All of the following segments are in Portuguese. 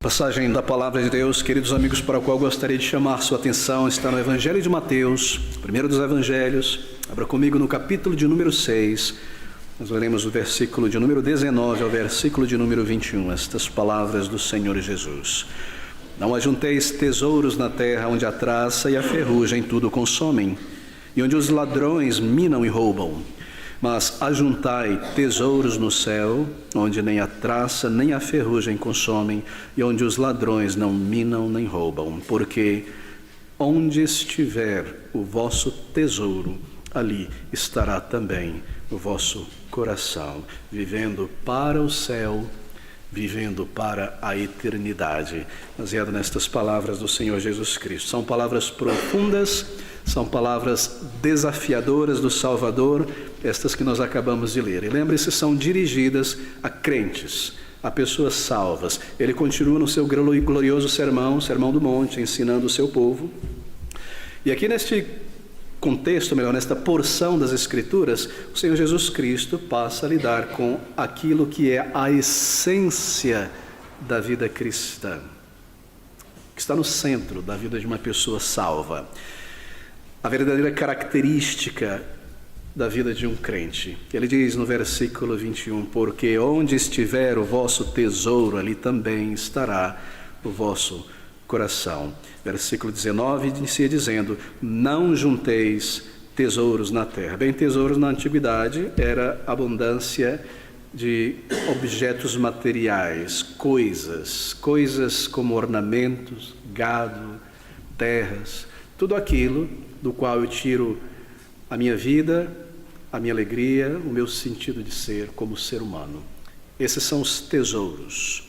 Passagem da Palavra de Deus, queridos amigos, para a qual gostaria de chamar sua atenção, está no Evangelho de Mateus, primeiro dos Evangelhos. Abra comigo no capítulo de número 6, nós leremos o versículo de número 19 ao versículo de número 21, estas palavras do Senhor Jesus. Não ajunteis tesouros na terra, onde a traça e a ferrugem tudo consomem, e onde os ladrões minam e roubam. Mas ajuntai tesouros no céu, onde nem a traça nem a ferrugem consomem, e onde os ladrões não minam nem roubam. Porque onde estiver o vosso tesouro, ali estará também o vosso coração, vivendo para o céu, vivendo para a eternidade. Baseado nestas palavras do Senhor Jesus Cristo. São palavras profundas, são palavras desafiadoras do Salvador, estas que nós acabamos de ler. E lembre-se, são dirigidas a crentes, a pessoas salvas. Ele continua no seu glorioso sermão, o Sermão do Monte, ensinando o seu povo. E aqui neste contexto, nesta porção das Escrituras, o Senhor Jesus Cristo passa a lidar com aquilo que é a essência da vida cristã, que está no centro da vida de uma pessoa salva. A verdadeira característica da vida de um crente. Ele diz no versículo 21, porque onde estiver o vosso tesouro, ali também estará o vosso coração. Versículo 19 inicia dizendo, não junteis tesouros na terra. Bem, tesouros na antiguidade era abundância de objetos materiais, coisas como ornamentos, gado, terras, tudo aquilo do qual eu tiro a minha vida, a minha alegria, o meu sentido de ser como ser humano. Esses são os tesouros.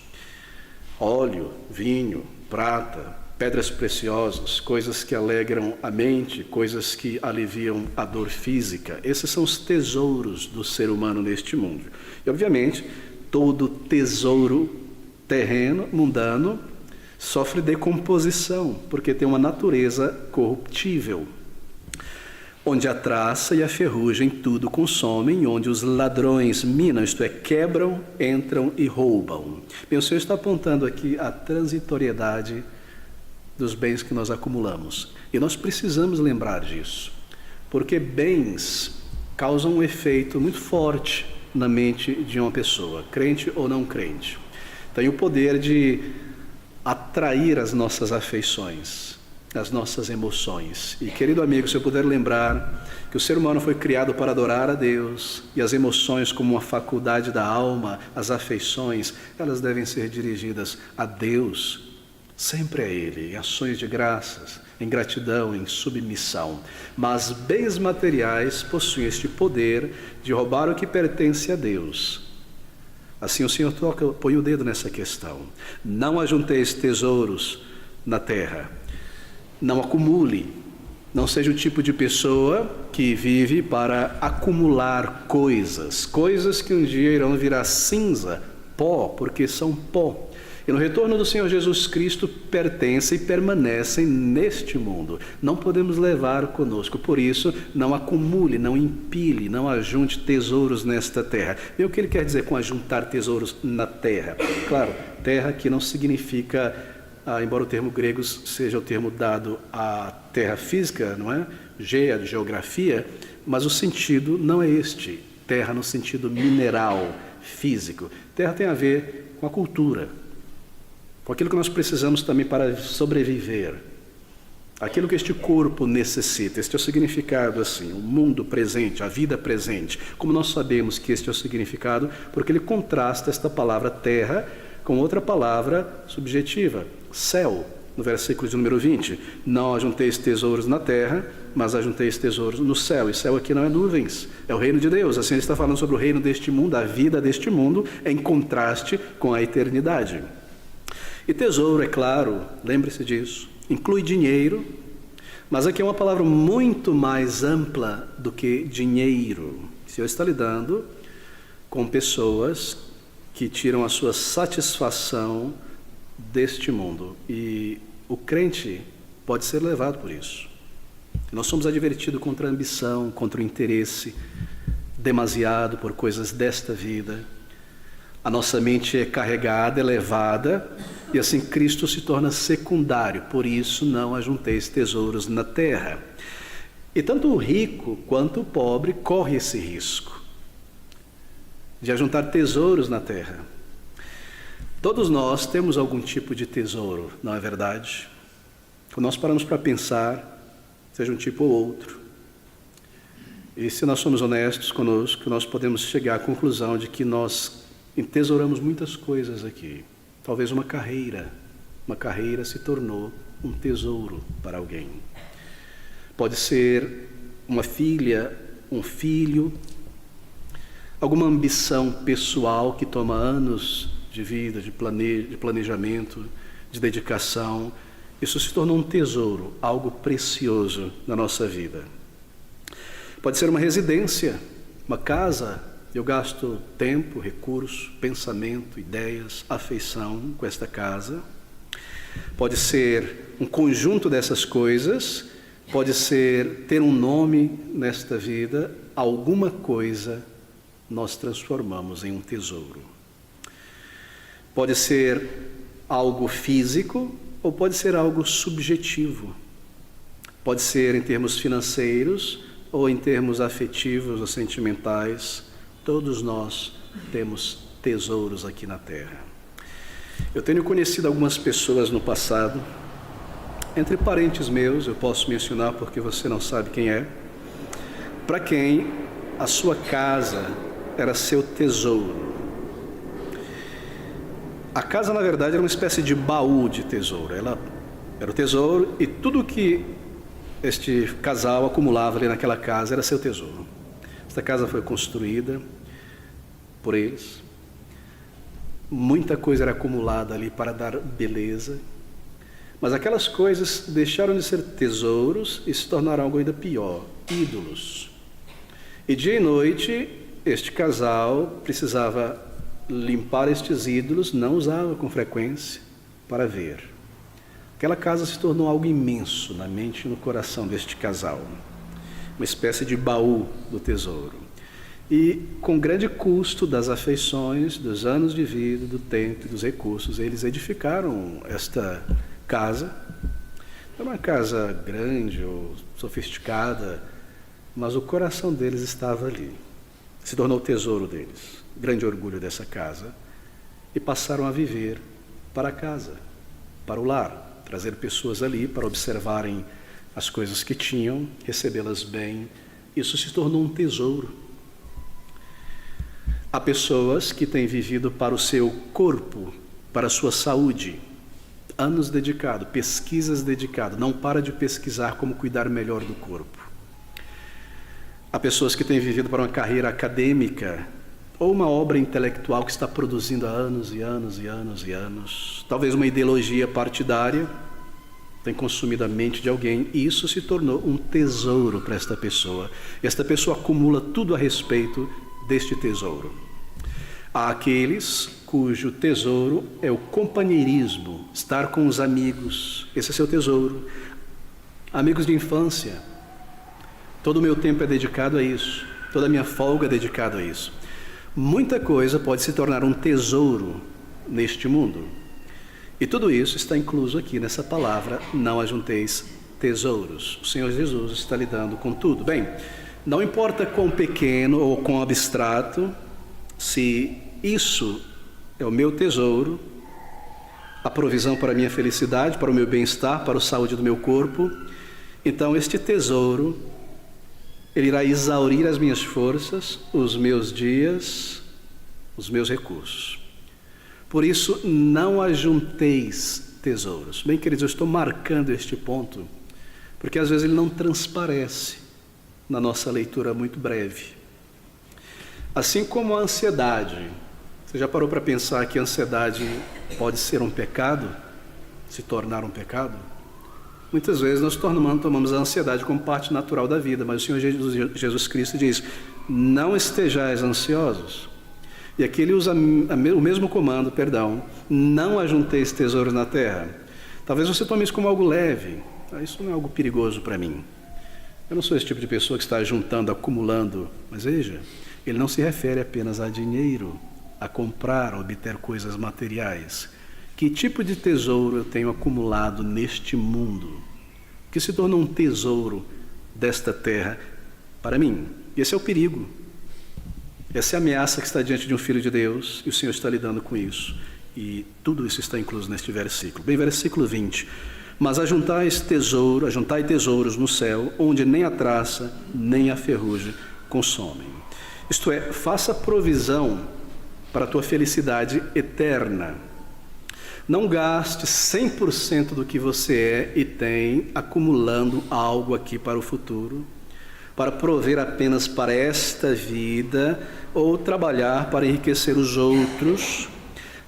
Óleo, vinho, prata, pedras preciosas, coisas que alegram a mente, coisas que aliviam a dor física. Esses são os tesouros do ser humano neste mundo. E, obviamente, todo tesouro terreno, mundano, sofre decomposição, porque tem uma natureza corruptível. Onde a traça e a ferrugem tudo consomem, onde os ladrões minam, isto é, quebram, entram e roubam. Bem, o Senhor está apontando aqui a transitoriedade dos bens que nós acumulamos. E nós precisamos lembrar disso, porque bens causam um efeito muito forte na mente de uma pessoa, crente ou não crente. Tem o poder de atrair as nossas afeições, as nossas emoções. E, querido amigo, se eu puder lembrar que o ser humano foi criado para adorar a Deus, e as emoções como uma faculdade da alma, as afeições, elas devem ser dirigidas a Deus, sempre a Ele, em ações de graças, em gratidão, em submissão. Mas bens materiais possuem este poder de roubar o que pertence a Deus. Assim o Senhor põe o dedo nessa questão. Não ajunteis tesouros na terra. Não acumule, não seja o tipo de pessoa que vive para acumular coisas que um dia irão virar cinza, pó, porque são pó. E no retorno do Senhor Jesus Cristo pertencem e permanecem neste mundo. Não podemos levar conosco, por isso não acumule, não empilhe, não ajunte tesouros nesta terra. E o que ele quer dizer com ajuntar tesouros na terra? Claro, terra que não significa... embora o termo grego seja o termo dado à terra física, não é? De geografia, mas o sentido não é este. Terra no sentido mineral, físico. Terra tem a ver com a cultura, com aquilo que nós precisamos também para sobreviver. Aquilo que este corpo necessita. Este é o significado, assim, o mundo presente, a vida presente. Como nós sabemos que este é o significado? Porque ele contrasta esta palavra terra com outra palavra subjetiva, céu, no versículo de número 20. Não ajunteis tesouros na terra, mas ajunteis tesouros no céu. E céu aqui não é nuvens, é o reino de Deus. Assim ele está falando sobre o reino deste mundo, a vida deste mundo, em contraste com a eternidade. E tesouro, é claro, lembre-se disso, inclui dinheiro, mas aqui é uma palavra muito mais ampla do que dinheiro. O Senhor está lidando com pessoas que tiram a sua satisfação deste mundo. E o crente pode ser levado por isso. Nós somos advertidos contra a ambição, contra o interesse demasiado por coisas desta vida. A nossa mente é carregada, elevada, e assim Cristo se torna secundário. Por isso, não ajunteis tesouros na terra. E tanto o rico quanto o pobre corre esse risco de ajuntar tesouros na terra. Todos nós temos algum tipo de tesouro, não é verdade? Quando nós paramos para pensar, seja um tipo ou outro, e se nós somos honestos conosco, nós podemos chegar à conclusão de que nós entesouramos muitas coisas aqui. Talvez uma carreira se tornou um tesouro para alguém. Pode ser uma filha, um filho, alguma ambição pessoal que toma anos de vida, de planejamento, de dedicação. Isso se tornou um tesouro, algo precioso na nossa vida. Pode ser uma residência, uma casa. Eu gasto tempo, recurso, pensamento, ideias, afeição com esta casa. Pode ser um conjunto dessas coisas, pode ser ter um nome nesta vida. Alguma coisa nós transformamos em um tesouro. Pode ser algo físico ou pode ser algo subjetivo. Pode ser em termos financeiros ou em termos afetivos ou sentimentais. Todos nós temos tesouros aqui na terra. Eu tenho conhecido algumas pessoas no passado, entre parentes meus, eu posso mencionar porque você não sabe quem é, para quem a sua casa era seu tesouro. A casa, na verdade, era uma espécie de baú de tesouro. Ela era o tesouro e tudo que este casal acumulava ali naquela casa era seu tesouro. Esta casa foi construída por eles. Muita coisa era acumulada ali para dar beleza. Mas aquelas coisas deixaram de ser tesouros e se tornaram algo ainda pior, ídolos. E dia e noite, este casal precisava limpar estes ídolos, não usava com frequência para ver. Aquela casa se tornou algo imenso na mente e no coração deste casal. Uma espécie de baú do tesouro. E com grande custo das afeições, dos anos de vida, do tempo e dos recursos, eles edificaram esta casa. Não é uma casa grande ou sofisticada, mas o coração deles estava ali. Se tornou o tesouro deles, grande orgulho dessa casa. E passaram a viver para casa, para o lar, trazer pessoas ali para observarem as coisas que tinham, recebê-las bem. Isso se tornou um tesouro. Há pessoas que têm vivido para o seu corpo, para a sua saúde, anos dedicados, pesquisas dedicadas, não para de pesquisar como cuidar melhor do corpo. Há pessoas que têm vivido para uma carreira acadêmica ou uma obra intelectual que está produzindo há anos e anos e anos e anos. Talvez uma ideologia partidária tem consumido a mente de alguém e isso se tornou um tesouro para esta pessoa. Esta pessoa acumula tudo a respeito deste tesouro. Há aqueles cujo tesouro é o companheirismo, estar com os amigos, esse é seu tesouro. Amigos de infância, todo o meu tempo é dedicado a isso, toda a minha folga é dedicada a isso. Muita coisa pode se tornar um tesouro neste mundo. E tudo isso está incluso aqui nessa palavra, não ajunteis tesouros. O Senhor Jesus está lidando com tudo. Bem, não importa quão pequeno ou quão abstrato, se isso é o meu tesouro, a provisão para a minha felicidade, para o meu bem-estar, para a saúde do meu corpo, então este tesouro, ele irá exaurir as minhas forças, os meus dias, os meus recursos. Por isso, não ajunteis tesouros. Bem, queridos, eu estou marcando este ponto, porque às vezes ele não transparece na nossa leitura muito breve. Assim como a ansiedade. Você já parou para pensar que a ansiedade pode ser um pecado? Se tornar um pecado? Muitas vezes nós tomamos a ansiedade como parte natural da vida, mas o Senhor Jesus Cristo diz, não estejais ansiosos. E aqui ele usa o mesmo comando, não ajunteis tesouros na terra. Talvez você tome isso como algo leve. Isso não é algo perigoso para mim. Eu não sou esse tipo de pessoa que está juntando, acumulando. Mas veja, ele não se refere apenas a dinheiro. a comprar, a obter coisas materiais. Que tipo de tesouro eu tenho acumulado neste mundo, que se tornou um tesouro desta terra para mim? Esse é o perigo. Essa é a ameaça que está diante de um filho de Deus, e o Senhor está lidando com isso. E tudo isso está incluso neste versículo. Bem, versículo 20. Mas ajuntai tesouros no céu, onde nem a traça, nem a ferrugem consomem. Isto é, faça provisão para a tua felicidade eterna. Não gaste 100% do que você é e tem, acumulando algo aqui para o futuro, para prover apenas para esta vida, ou trabalhar para enriquecer os outros,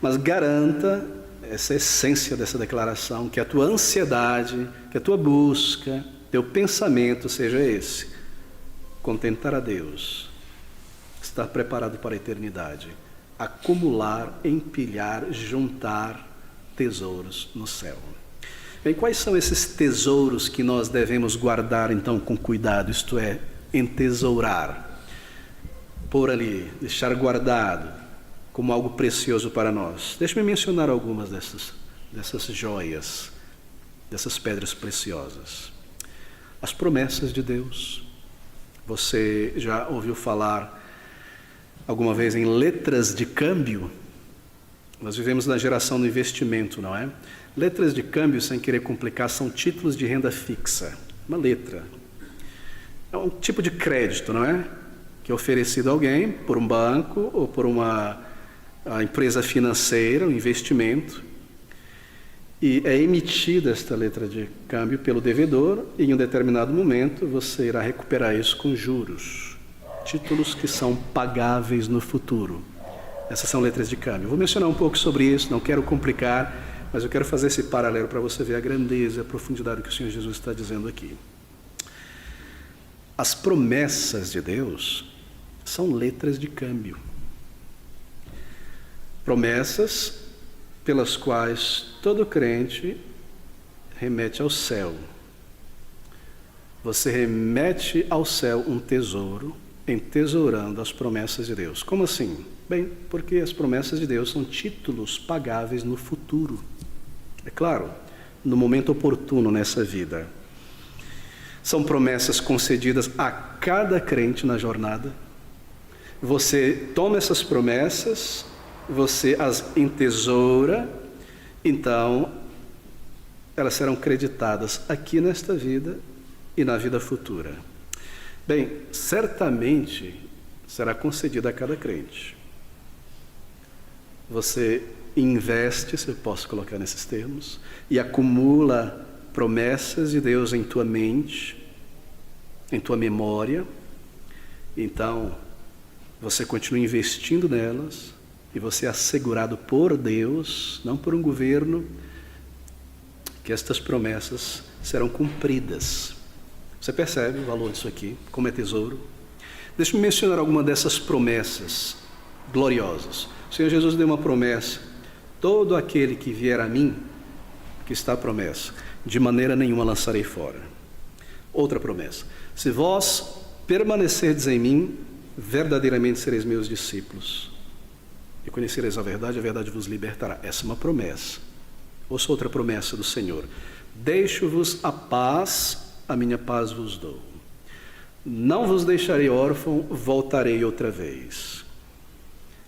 mas garanta, essa é a essência dessa declaração, que a tua ansiedade, que a tua busca, teu pensamento seja esse: contentar a Deus, estar preparado para a eternidade, acumular, empilhar, juntar tesouros no céu. Bem, quais são esses tesouros que nós devemos guardar então com cuidado, isto é, entesourar, pôr ali, deixar guardado como algo precioso para nós? Deixe-me mencionar algumas dessas joias, dessas pedras preciosas. As promessas de Deus. Você já ouviu falar alguma vez em letras de câmbio? Nós vivemos na geração do investimento, não é? Letras de câmbio, sem querer complicar, são títulos de renda fixa. Uma letra. É um tipo de crédito, não é? Que é oferecido a alguém por um banco ou por uma empresa financeira, um investimento. E é emitida esta letra de câmbio pelo devedor, e em um determinado momento você irá recuperar isso com juros. Títulos que são pagáveis no futuro. Essas são letras de câmbio. Vou mencionar um pouco sobre isso, não quero complicar, mas eu quero fazer esse paralelo para você ver a grandeza, a profundidade do que o Senhor Jesus está dizendo aqui. As promessas de Deus são letras de câmbio. Promessas pelas quais todo crente remete ao céu. Você remete ao céu um tesouro, entesourando as promessas de Deus. Como assim? Bem, porque as promessas de Deus são títulos pagáveis no futuro. É claro, no momento oportuno nessa vida. São promessas concedidas a cada crente na jornada. Você toma essas promessas, você as entesoura, então elas serão creditadas aqui nesta vida e na vida futura. Bem, certamente será concedida a cada crente. Você investe, se eu posso colocar nesses termos, e acumula promessas de Deus em tua mente, em tua memória. Então, você continua investindo nelas, e você é assegurado por Deus, não por um governo, que estas promessas serão cumpridas. Você percebe o valor disso aqui, como é tesouro? Deixa-me mencionar alguma dessas promessas gloriosas. O Senhor Jesus deu uma promessa: todo aquele que vier a mim, que está a promessa, de maneira nenhuma lançarei fora. Outra promessa: se vós permanecerdes em mim, verdadeiramente sereis meus discípulos, e conhecereis a verdade vos libertará. Essa é uma promessa. Ouça outra promessa do Senhor: deixo-vos a paz, a minha paz vos dou. Não vos deixarei órfão, voltarei outra vez.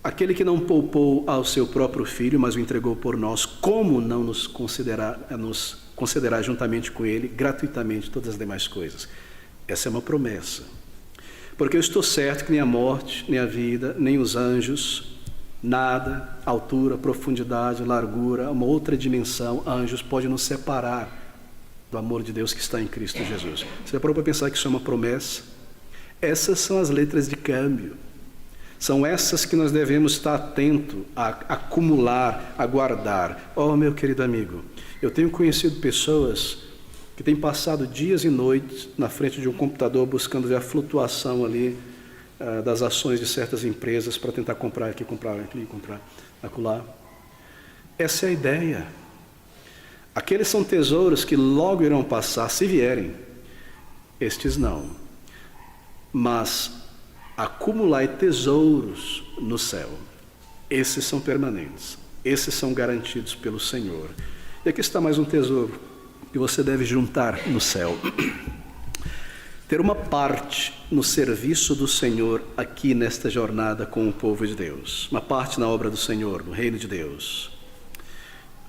Aquele que não poupou ao seu próprio filho, mas o entregou por nós, como não nos concederá juntamente com ele, gratuitamente, todas as demais coisas? Essa é uma promessa. Porque eu estou certo que nem a morte, nem a vida, nem os anjos, nada, altura, profundidade, largura, uma outra dimensão, anjos, pode nos separar do amor de Deus que está em Cristo Jesus. Você já parou para pensar que isso é uma promessa? Essas são as letras de câmbio. São essas que nós devemos estar atento a acumular, a guardar. Oh, meu querido amigo, eu tenho conhecido pessoas que têm passado dias e noites na frente de um computador buscando ver a flutuação ali das ações de certas empresas para tentar comprar aqui, comprar ali, comprar acolá. Essa é a ideia. Aqueles são tesouros que logo irão passar, se vierem. Estes não. Mas acumulai tesouros no céu. esses são permanentes, esses são garantidos pelo Senhor. E aqui está mais um tesouro que você deve juntar no céu. Ter uma parte no serviço do Senhor aqui nesta jornada com o povo de Deus. Uma parte na obra do Senhor, no reino de Deus.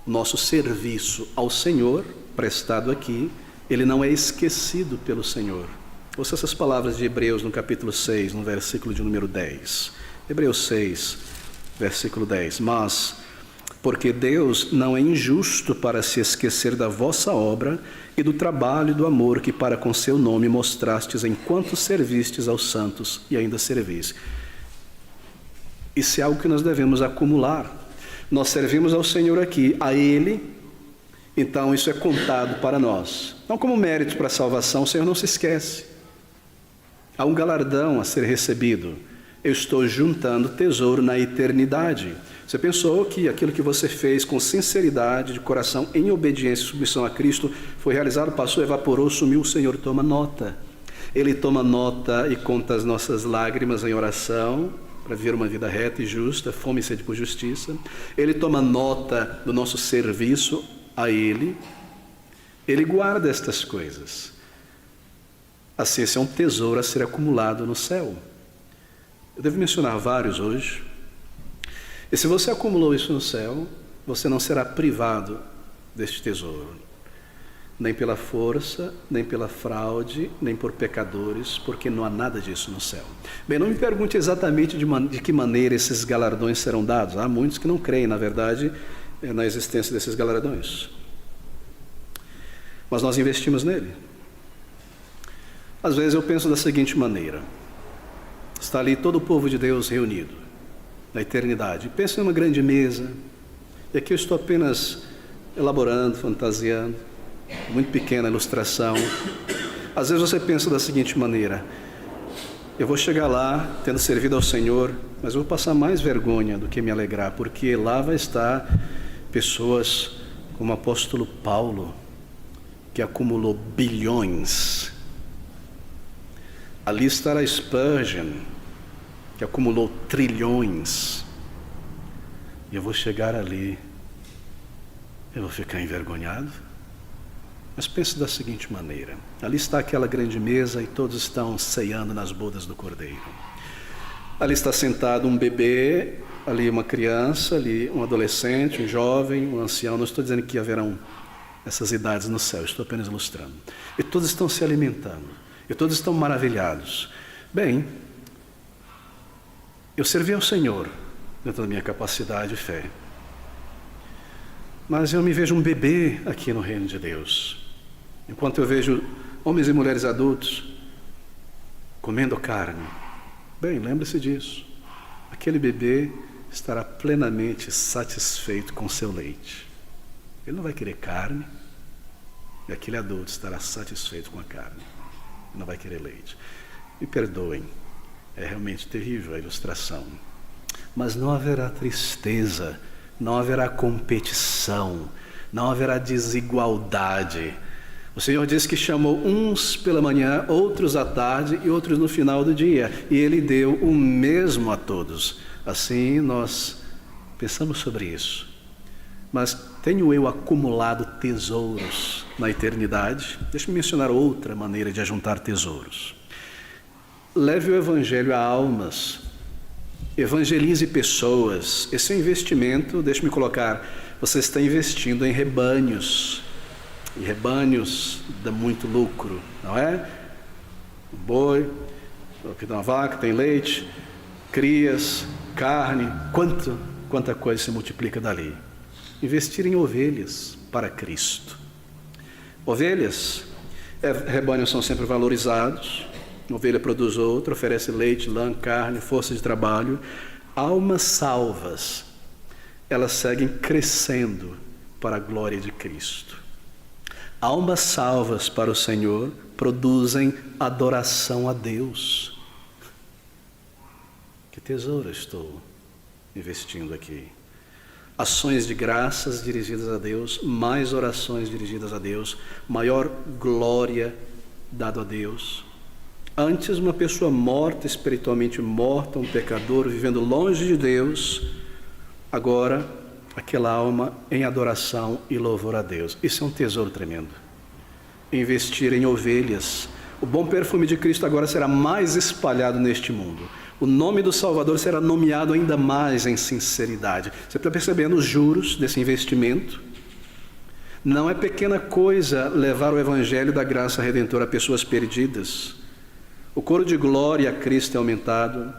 Nosso serviço ao Senhor, prestado aqui, ele não é esquecido pelo Senhor. Ouça essas palavras de Hebreus no capítulo 6, no versículo de número 10. Hebreus 6, versículo 10. Mas, porque Deus não é injusto para se esquecer da vossa obra e do trabalho e do amor que para com seu nome mostrastes enquanto servistes aos santos e ainda servis. Isso é algo que nós devemos acumular. Nós servimos ao Senhor aqui, a Ele, então isso é contado para nós. Não como mérito para a salvação, o Senhor não se esquece. Há um galardão a ser recebido. Eu estou juntando tesouro na eternidade. Você pensou que aquilo que você fez com sinceridade, de coração, em obediência e submissão a Cristo, foi realizado, passou, evaporou, sumiu, o Senhor toma nota. Ele toma nota e conta as nossas lágrimas em oração, para viver uma vida reta e justa, fome e sede por justiça. Ele toma nota do nosso serviço a Ele. Ele guarda estas coisas. Assim, esse é um tesouro a ser acumulado no céu. Eu devo mencionar vários hoje. E se você acumulou isso no céu, você não será privado deste tesouro. Nem pela força, nem pela fraude, nem por pecadores, porque não há nada disso no céu. Bem, não me pergunte exatamente de que maneira esses galardões serão dados. Há muitos que não creem, na verdade, na existência desses galardões. Mas nós investimos nele. Às vezes eu penso da seguinte maneira. Está ali todo o povo de Deus reunido, na eternidade. Pensa numa grande mesa, e aqui eu estou apenas elaborando, fantasiando, muito pequena ilustração. Às vezes você pensa da seguinte maneira: eu vou chegar lá, tendo servido ao Senhor, mas eu vou passar mais vergonha do que me alegrar, porque lá vai estar pessoas como o apóstolo Paulo, que acumulou bilhões. Ali estará Spurgeon, que acumulou trilhões. E eu vou chegar ali, eu vou ficar envergonhado? Mas pense da seguinte maneira: ali está aquela grande mesa e todos estão ceando nas bodas do Cordeiro. Ali está sentado um bebê, ali uma criança, ali um adolescente, um jovem, um ancião. Não estou dizendo que haverão essas idades no céu, estou apenas ilustrando. E todos estão se alimentando. E todos estão maravilhados. Bem, eu servi ao Senhor dentro da minha capacidade e fé. Mas eu me vejo um bebê aqui no reino de Deus. Enquanto eu vejo homens e mulheres adultos comendo carne. Bem, lembre-se disso. Aquele bebê estará plenamente satisfeito com seu leite. Ele não vai querer carne. E aquele adulto estará satisfeito com a carne. Não vai querer leite. Me perdoem, é realmente terrível a ilustração. Mas não haverá tristeza, não haverá competição, não haverá desigualdade. O Senhor disse que chamou uns pela manhã, outros à tarde e outros no final do dia. E Ele deu o mesmo a todos. Assim nós pensamos sobre isso. Mas tenho eu acumulado tesouros na eternidade? Deixe-me mencionar outra maneira de ajuntar tesouros. Leve o Evangelho a almas. Evangelize pessoas. Esse é um investimento, deixe-me colocar, você está investindo em rebanhos. E rebanhos dá muito lucro, não é? Um boi, uma vaca, tem leite, crias, carne, quanta coisa se multiplica dali. Investir em ovelhas para Cristo. Ovelhas, rebanhos são sempre valorizados. Ovelha produz outra, oferece leite, lã, carne, força de trabalho. Almas salvas, elas seguem crescendo para a glória de Cristo. Almas salvas para o Senhor produzem adoração a Deus. Que tesouro estou investindo aqui. Ações de graças dirigidas a Deus, mais orações dirigidas a Deus, maior glória dada a Deus. Antes, uma pessoa morta, espiritualmente morta, um pecador, vivendo longe de Deus, agora aquela alma em adoração e louvor a Deus. Isso é um tesouro tremendo. Investir em ovelhas. O bom perfume de Cristo agora será mais espalhado neste mundo. O nome do Salvador será nomeado ainda mais em sinceridade. Você está percebendo os juros desse investimento? Não é pequena coisa levar o Evangelho da graça redentora a pessoas perdidas. O coro de glória a Cristo é aumentado.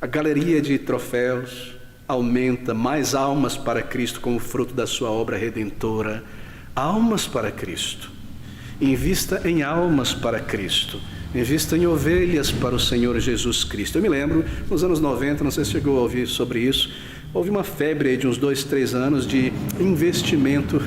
A galeria de troféus aumenta. Mais almas para Cristo como fruto da sua obra redentora. Almas para Cristo. Invista em almas para Cristo. Invista em ovelhas para o Senhor Jesus Cristo. Eu me lembro, nos anos 90, não sei se chegou a ouvir sobre isso, houve uma febre aí de uns 2, 3 anos de investimento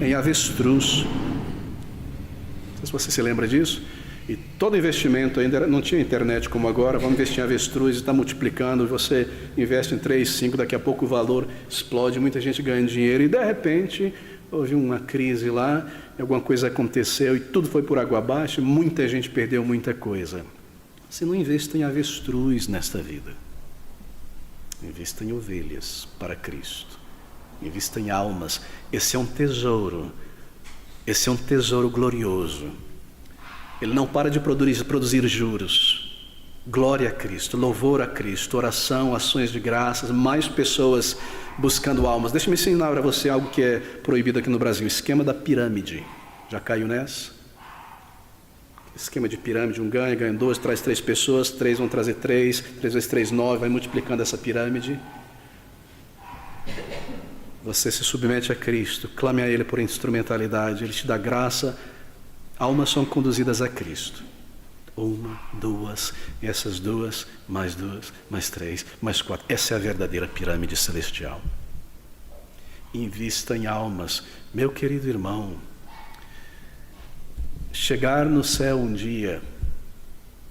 em avestruz. Não sei se você se lembra disso. E todo investimento, ainda não tinha internet como agora, vamos investir em avestruz e está multiplicando, você investe em 3, 5, daqui a pouco o valor explode, muita gente ganha dinheiro e de repente houve uma crise lá, alguma coisa aconteceu e tudo foi por água abaixo, muita gente perdeu muita coisa. Você não investe em avestruz nesta vida. Invista em ovelhas para Cristo. Invista em almas. Esse é um tesouro. Esse é um tesouro glorioso. Ele não para de produzir juros. Glória a Cristo, louvor a Cristo, oração, ações de graças, mais pessoas buscando almas. Deixa-me ensinar para você algo que é proibido aqui no Brasil, o esquema da pirâmide. Já caiu nessa? Esquema de pirâmide, um ganha 2, traz 3 pessoas, 3 vão trazer 3 vezes 3, 9, vai multiplicando essa pirâmide. Você se submete a Cristo, clame a Ele por instrumentalidade, Ele te dá graça, almas são conduzidas a Cristo. 1, 2, essas 2, mais 3, mais 4. Essa é a verdadeira pirâmide celestial. Invista em almas. Meu querido irmão, chegar no céu um dia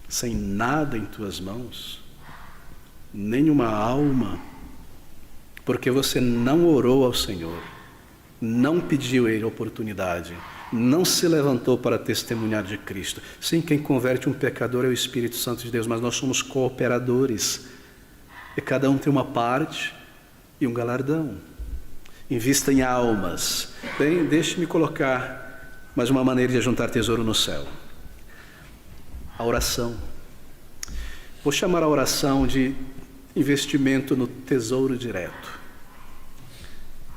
sem nada em tuas mãos, nenhuma alma, porque você não orou ao Senhor, não pediu a Ele oportunidade, não se levantou para testemunhar de Cristo. Sim, quem converte um pecador é o Espírito Santo de Deus, mas nós somos cooperadores. E cada um tem uma parte e um galardão. Invista em almas. Bem, deixe-me colocar mais uma maneira de juntar tesouro no céu. A oração. Vou chamar a oração de investimento no tesouro direto.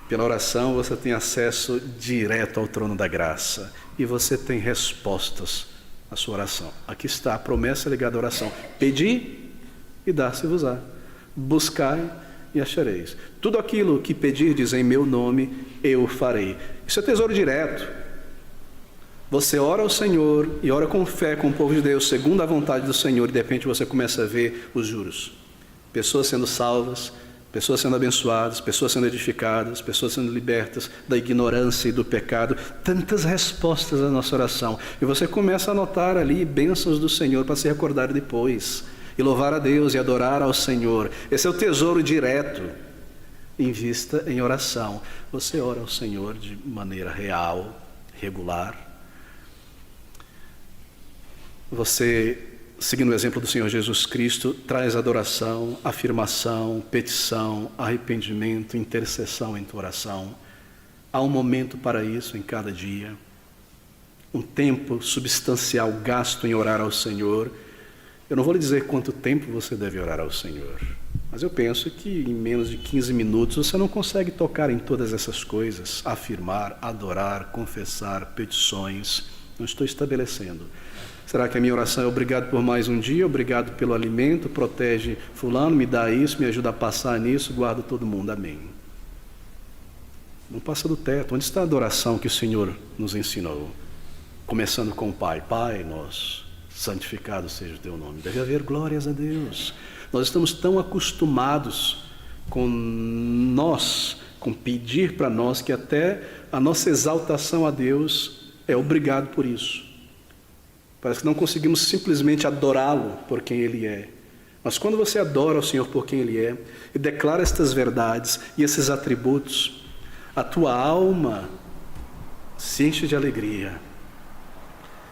Pela oração você tem acesso direto ao trono da graça e você tem respostas à sua oração. Aqui está a promessa ligada à oração. Pedi e dá-se-vos-á. Buscai e achareis. Tudo aquilo que pedirdes em meu nome, eu farei. Isso é tesouro direto. Você ora ao Senhor e ora com fé com o povo de Deus, segundo a vontade do Senhor, e de repente você começa a ver os juros. Pessoas sendo salvas, pessoas sendo abençoadas, pessoas sendo edificadas, pessoas sendo libertas da ignorância e do pecado. Tantas respostas à nossa oração. E você começa a notar ali bênçãos do Senhor para se recordar depois. E louvar a Deus e adorar ao Senhor. Esse é o tesouro direto. Invista em oração. Você ora ao Senhor de maneira real, regular. Você, seguindo o exemplo do Senhor Jesus Cristo, traz adoração, afirmação, petição, arrependimento, intercessão em tua oração. Há um momento para isso em cada dia. Um tempo substancial gasto em orar ao Senhor. Eu não vou lhe dizer quanto tempo você deve orar ao Senhor, mas eu penso que em menos de 15 minutos você não consegue tocar em todas essas coisas, afirmar, adorar, confessar, petições. Não estou estabelecendo. Será que a minha oração é obrigado por mais um dia, obrigado pelo alimento, protege fulano, me dá isso, me ajuda a passar nisso, guarda todo mundo, amém. Não passa do teto. Onde está a adoração que o Senhor nos ensinou? Começando com o Pai. Pai nosso, santificado seja o teu nome. Deve haver glórias a Deus. Nós estamos tão acostumados com nós, com pedir para nós, que até a nossa exaltação a Deus é obrigado por isso. Parece que não conseguimos simplesmente adorá-lo por quem Ele é. Mas quando você adora o Senhor por quem Ele é, e declara estas verdades e esses atributos, a tua alma se enche de alegria.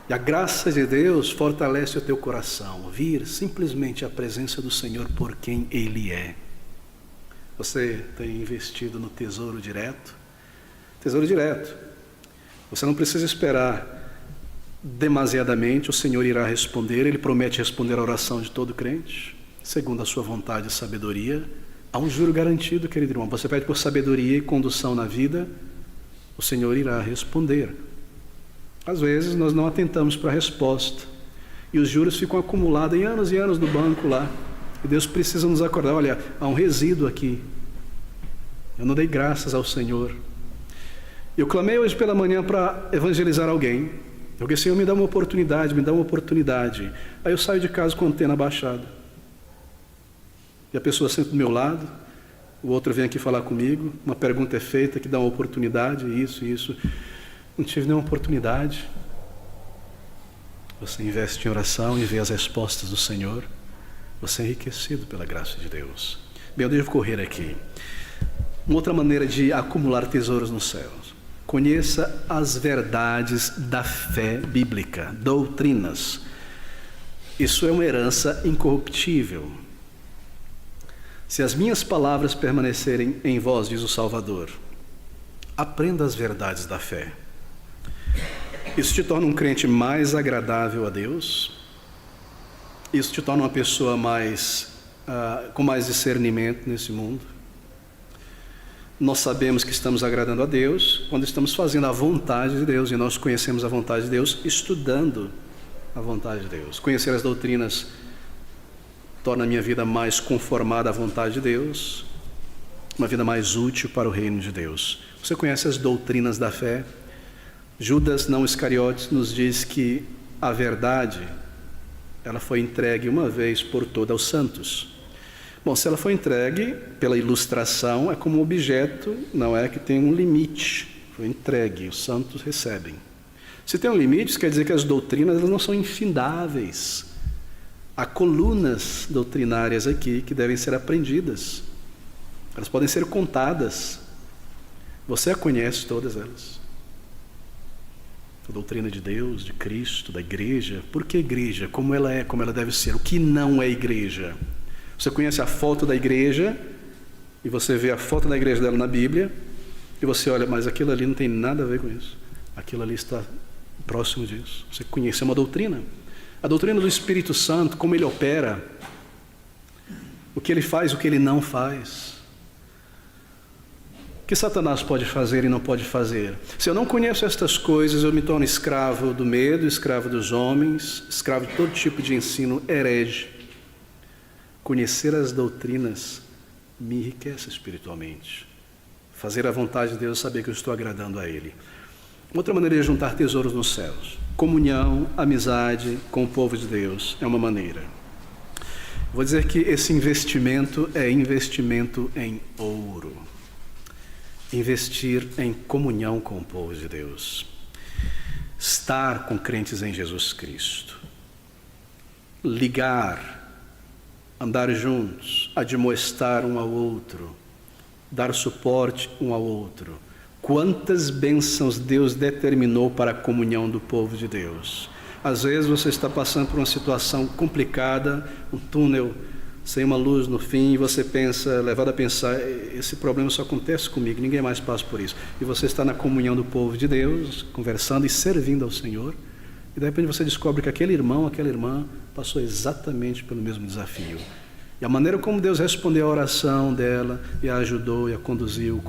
E a graça de Deus fortalece o teu coração. Vir simplesmente à presença do Senhor por quem Ele é. Você tem investido no tesouro direto? Tesouro direto. Você não precisa esperar demasiadamente, o Senhor irá responder. Ele promete responder a oração de todo crente, segundo a sua vontade e sabedoria. Há um juro garantido, querido irmão. Você pede por sabedoria e condução na vida, o Senhor irá responder. Às vezes nós não atentamos para a resposta e os juros ficam acumulados em anos e anos no banco lá. E Deus precisa nos acordar: olha, há um resíduo aqui. Eu não dei graças ao Senhor. Eu clamei hoje pela manhã para evangelizar alguém. Eu disse: Senhor, me dá uma oportunidade, me dá uma oportunidade. Aí eu saio de casa com a antena baixada. E a pessoa senta do meu lado, o outro vem aqui falar comigo, uma pergunta é feita que dá uma oportunidade, isso. Não tive nenhuma oportunidade. Você investe em oração e vê as respostas do Senhor. Você é enriquecido pela graça de Deus. Bem, eu devo correr aqui. Uma outra maneira de acumular tesouros nos céus: conheça as verdades da fé bíblica, doutrinas. Isso é uma herança incorruptível. Se as minhas palavras permanecerem em vós, diz o Salvador, aprenda as verdades da fé. Isso te torna um crente mais agradável a Deus. Isso te torna uma pessoa com mais discernimento nesse mundo. Nós sabemos que estamos agradando a Deus quando estamos fazendo a vontade de Deus, e nós conhecemos a vontade de Deus estudando a vontade de Deus. Conhecer as doutrinas torna a minha vida mais conformada à vontade de Deus, uma vida mais útil para o reino de Deus. Você conhece as doutrinas da fé? Judas, não Iscariotes, nos diz que a verdade, ela foi entregue uma vez por todas aos santos. Bom, se ela foi entregue pela ilustração, é como um objeto, não é que tem um limite. Foi entregue, os santos recebem. Se tem um limite, isso quer dizer que as doutrinas elas não são infindáveis. Há colunas doutrinárias aqui que devem ser aprendidas. Elas podem ser contadas. Você a conhece todas elas. A doutrina de Deus, de Cristo, da igreja. Por que igreja? Como ela é, como ela deve ser. O que não é igreja? Você conhece a foto da igreja e você vê a foto da igreja dela na Bíblia e você olha, mas aquilo ali não tem nada a ver com isso. Aquilo ali está próximo disso. Você conhece uma doutrina. A doutrina do Espírito Santo, como ele opera, o que ele faz, o que ele não faz. O que Satanás pode fazer e não pode fazer? Se eu não conheço estas coisas, eu me torno escravo do medo, escravo dos homens, escravo de todo tipo de ensino herege. Conhecer as doutrinas me enriquece espiritualmente. Fazer a vontade de Deus, saber que eu estou agradando a Ele. Outra maneira de juntar tesouros nos céus: comunhão, amizade com o povo de Deus, é uma maneira. Vou dizer que esse investimento é investimento em ouro. Investir em comunhão com o povo de Deus. Estar com crentes em Jesus Cristo. Ligar, andar juntos, admoestar um ao outro, dar suporte um ao outro. Quantas bênçãos Deus determinou para a comunhão do povo de Deus. Às vezes você está passando por uma situação complicada, um túnel sem uma luz no fim, e você pensa, levado a pensar, esse problema só acontece comigo, ninguém mais passa por isso. E você está na comunhão do povo de Deus, conversando e servindo ao Senhor, e de repente você descobre que aquele irmão, aquela irmã passou exatamente pelo mesmo desafio. E a maneira como Deus respondeu à oração dela, e a ajudou, e a conduziu,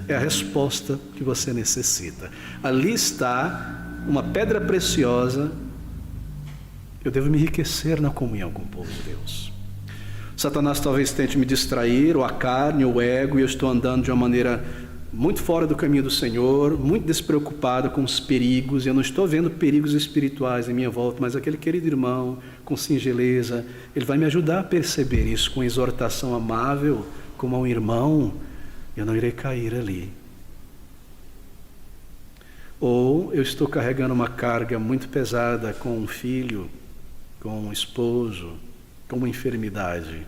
é a resposta que você necessita. Ali está uma pedra preciosa. Eu devo me enriquecer na comunhão com o povo de Deus. Satanás talvez tente me distrair, ou a carne, ou o ego, e eu estou andando de uma maneira muito fora do caminho do Senhor, muito despreocupado com os perigos, e eu não estou vendo perigos espirituais em minha volta, mas aquele querido irmão, com singeleza, ele vai me ajudar a perceber isso, com exortação amável, como a um irmão, eu não irei cair ali. Ou eu estou carregando uma carga muito pesada com um filho, com um esposo, com uma enfermidade,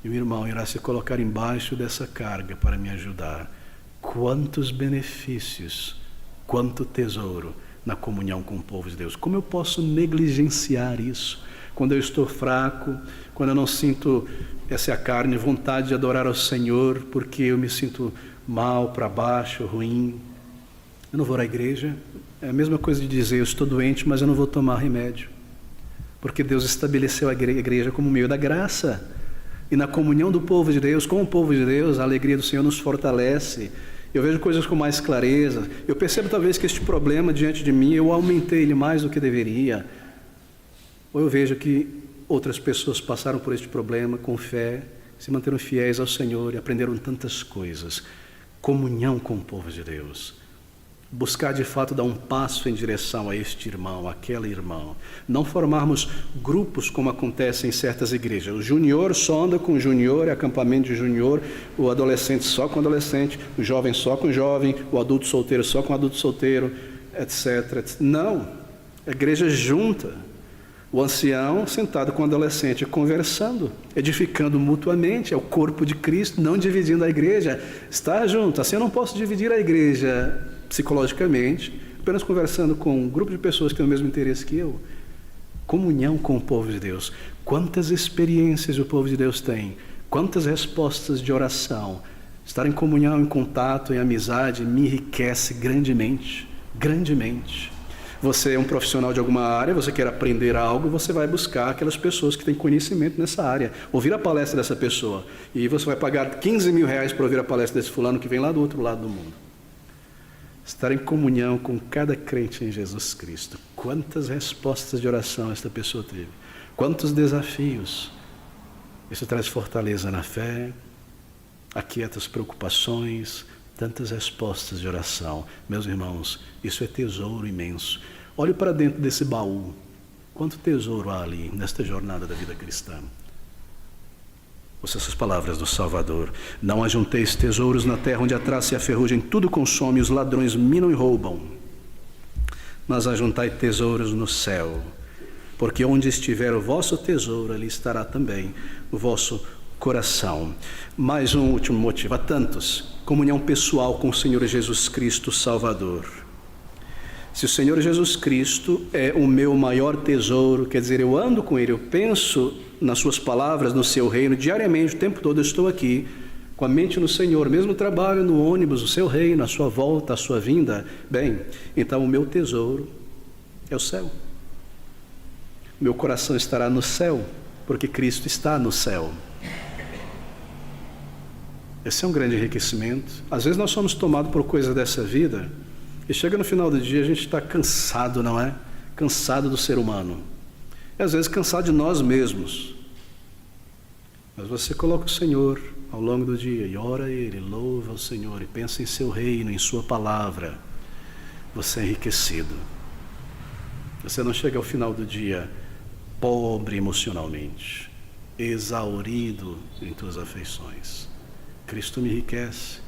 e o irmão irá se colocar embaixo dessa carga para me ajudar. Quantos benefícios, quanto tesouro na comunhão com o povo de Deus. Como eu posso negligenciar isso? quando eu estou fraco, quando eu não sinto, essa é a carne, vontade de adorar ao Senhor, porque eu me sinto mal, para baixo, ruim. Eu não vou à igreja. É a mesma coisa de dizer, eu estou doente, mas eu não vou tomar remédio. Porque Deus estabeleceu a igreja como meio da graça. E na comunhão do povo de Deus, com o povo de Deus, a alegria do Senhor nos fortalece. Eu vejo coisas com mais clareza. Eu percebo talvez que este problema diante de mim, eu aumentei ele mais do que deveria. Ou eu vejo que outras pessoas passaram por este problema com fé, se manteram fiéis ao Senhor e aprenderam tantas coisas. Comunhão com o povo de Deus. Buscar de fato dar um passo em direção a este irmão, aquela irmã. Não formarmos grupos como acontece em certas igrejas. O junior só anda com o junior, é acampamento de junior, o adolescente só com o adolescente, o jovem só com o jovem, o adulto solteiro só com o adulto solteiro, etc. Não, a igreja junta. O ancião sentado com o adolescente conversando, edificando mutuamente, é o corpo de Cristo, não dividindo a igreja. Está junto, assim eu não posso dividir a igreja psicologicamente, apenas conversando com um grupo de pessoas que têm o mesmo interesse que eu. Comunhão com o povo de Deus. Quantas experiências o povo de Deus tem, quantas respostas de oração. Estar em comunhão, em contato, em amizade, me enriquece grandemente, grandemente. Você é um profissional de alguma área, você quer aprender algo, você vai buscar aquelas pessoas que têm conhecimento nessa área, ouvir a palestra dessa pessoa, e você vai pagar 15 mil reais para ouvir a palestra desse fulano que vem lá do outro lado do mundo. Estar em comunhão com cada crente em Jesus Cristo. Quantas respostas de oração esta pessoa teve. Quantos desafios. Isso traz fortaleza na fé, aquieta as preocupações, tantas respostas de oração. Meus irmãos, isso é tesouro imenso. Olhe para dentro desse baú. Quanto tesouro há ali nesta jornada da vida cristã. Ouça essas palavras do Salvador. Não ajunteis tesouros na terra, onde a traça e a ferrugem tudo consome, os ladrões minam e roubam. Mas ajuntai tesouros no céu, porque onde estiver o vosso tesouro, ali estará também o vosso coração. Mais um último motivo, há tantos. Comunhão pessoal com o Senhor Jesus Cristo, Salvador. Se o Senhor Jesus Cristo é o meu maior tesouro, quer dizer, eu ando com Ele, eu penso nas suas palavras, no seu reino, diariamente, o tempo todo eu estou aqui, com a mente no Senhor, mesmo trabalho no ônibus, o seu reino, a sua volta, a sua vinda. Bem, então o meu tesouro é o céu. Meu coração estará no céu, porque Cristo está no céu. Esse é um grande enriquecimento. Às vezes nós somos tomados por coisas dessa vida, e chega no final do dia a gente está cansado, não é? Cansado do ser humano. E às vezes cansado de nós mesmos. Mas você coloca o Senhor ao longo do dia e ora a Ele, louva o Senhor e pensa em seu reino, em sua palavra. Você é enriquecido. Você não chega ao final do dia pobre emocionalmente, exaurido em tuas afeições. Cristo me enriquece.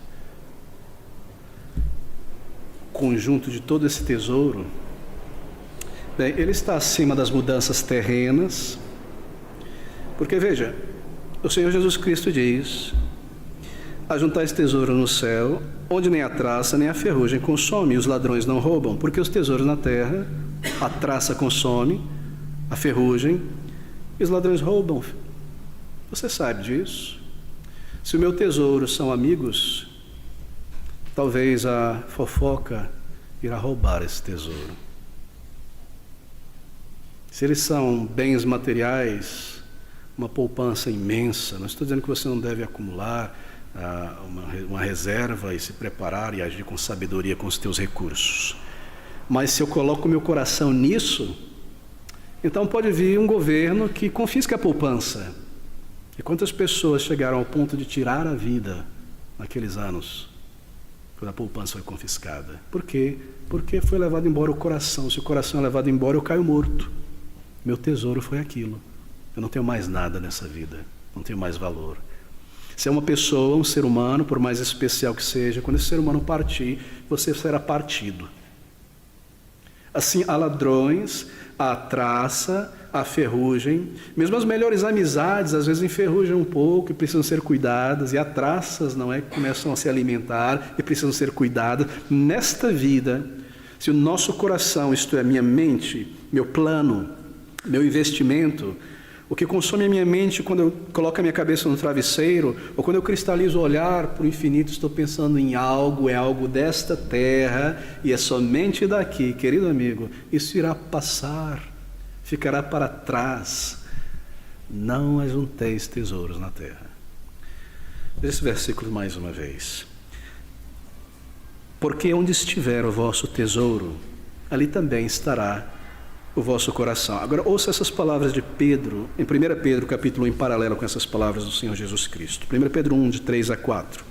Conjunto de todo esse tesouro, bem, ele está acima das mudanças terrenas, porque veja, o Senhor Jesus Cristo diz: ajuntais tesouro no céu, onde nem a traça nem a ferrugem consome, e os ladrões não roubam, porque os tesouros na terra, a traça consome, a ferrugem, e os ladrões roubam. Você sabe disso? Se o meu tesouro são amigos, talvez a fofoca irá roubar esse tesouro. Se eles são bens materiais, uma poupança imensa, não estou dizendo que você não deve acumular uma reserva e se preparar e agir com sabedoria com os teus recursos. Mas se eu coloco o meu coração nisso, então pode vir um governo que confisque a poupança. E quantas pessoas chegaram ao ponto de tirar a vida naqueles anos? Quando a poupança foi confiscada. Por quê? Porque foi levado embora o coração. Se o coração é levado embora, eu caio morto. Meu tesouro foi aquilo. Eu não tenho mais nada nessa vida. Não tenho mais valor. Se é uma pessoa, um ser humano, por mais especial que seja, quando esse ser humano partir, você será partido. Assim, há ladrões, há traça, há ferrugem. Mesmo as melhores amizades, às vezes, enferrujam um pouco e precisam ser cuidadas. E há traças, não é? Que começam a se alimentar e precisam ser cuidadas. Nesta vida, se o nosso coração, isto é, minha mente, meu plano, meu investimento, o que consome a minha mente quando eu coloco a minha cabeça no travesseiro, ou quando eu cristalizo o olhar para o infinito, estou pensando em algo, é algo desta terra, e é somente daqui, querido amigo, isso irá passar, ficará para trás. Não ajunteis tesouros na terra. Veja esse versículo mais uma vez. Porque onde estiver o vosso tesouro, ali também estará o vosso coração. Agora ouça essas palavras de Pedro, em 1 Pedro capítulo 1, em paralelo com essas palavras do Senhor Jesus Cristo. 1 Pedro 1, de 3 a 4.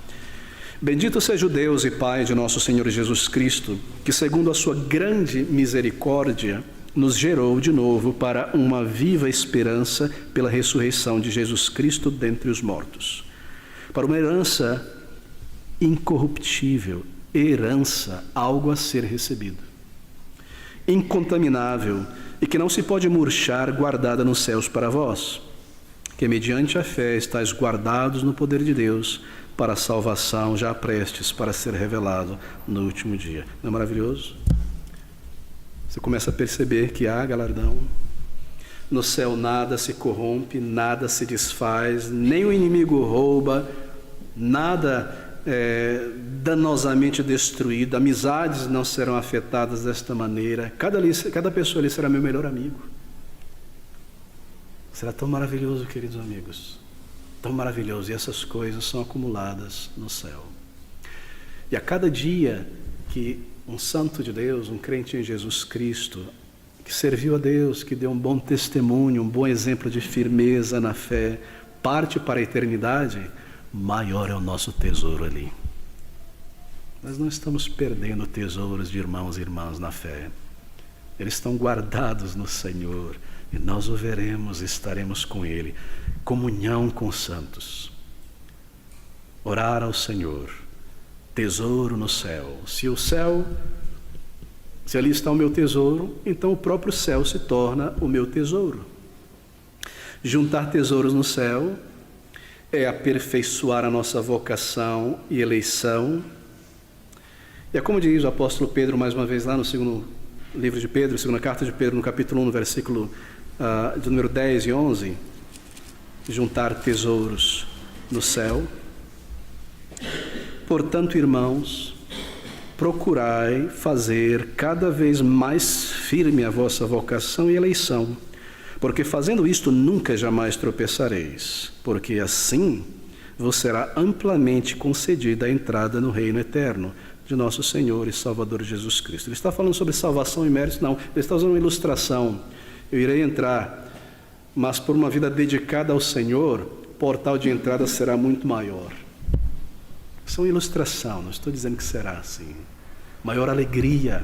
Bendito seja o Deus e Pai de nosso Senhor Jesus Cristo, que segundo a sua grande misericórdia, nos gerou de novo para uma viva esperança pela ressurreição de Jesus Cristo dentre os mortos, para uma herança incorruptível, herança, algo a ser recebido, incontaminável e que não se pode murchar, guardada nos céus para vós, que mediante a fé estáis guardados no poder de Deus para a salvação já prestes para ser revelado no último dia. Não é maravilhoso? Você começa a perceber que há galardão. No céu nada se corrompe, nada se desfaz, nem o inimigo rouba, nada danosamente destruído, amizades não serão afetadas desta maneira. Cada pessoa ali será meu melhor amigo. Será tão maravilhoso, queridos amigos, tão maravilhoso, e essas coisas são acumuladas no céu. E a cada dia que um santo de Deus, um crente em Jesus Cristo, que serviu a Deus, que deu um bom testemunho, um bom exemplo de firmeza na fé, parte para a eternidade, maior é o nosso tesouro ali. Nós não estamos perdendo tesouros de irmãos e irmãs na fé. Eles estão guardados no Senhor e nós o veremos e estaremos com Ele. Comunhão com os santos. Orar ao Senhor. Tesouro no céu. Se ali está o meu tesouro, então o próprio céu se torna o meu tesouro. Juntar tesouros no céu é aperfeiçoar a nossa vocação e eleição. E é como diz o apóstolo Pedro, mais uma vez, lá no segundo livro de Pedro, segunda carta de Pedro, no capítulo 1, no versículo de número 10 e 11, juntar tesouros no céu. Portanto, irmãos, procurai fazer cada vez mais firme a vossa vocação e eleição, porque fazendo isto nunca jamais tropeçareis, porque assim vos será amplamente concedida a entrada no reino eterno de nosso Senhor e Salvador Jesus Cristo. Ele está falando sobre salvação e méritos? Não, ele está usando uma ilustração. Eu irei entrar, mas por uma vida dedicada ao Senhor, o portal de entrada será muito maior. Isso é uma ilustração, não estou dizendo que será assim. Maior alegria,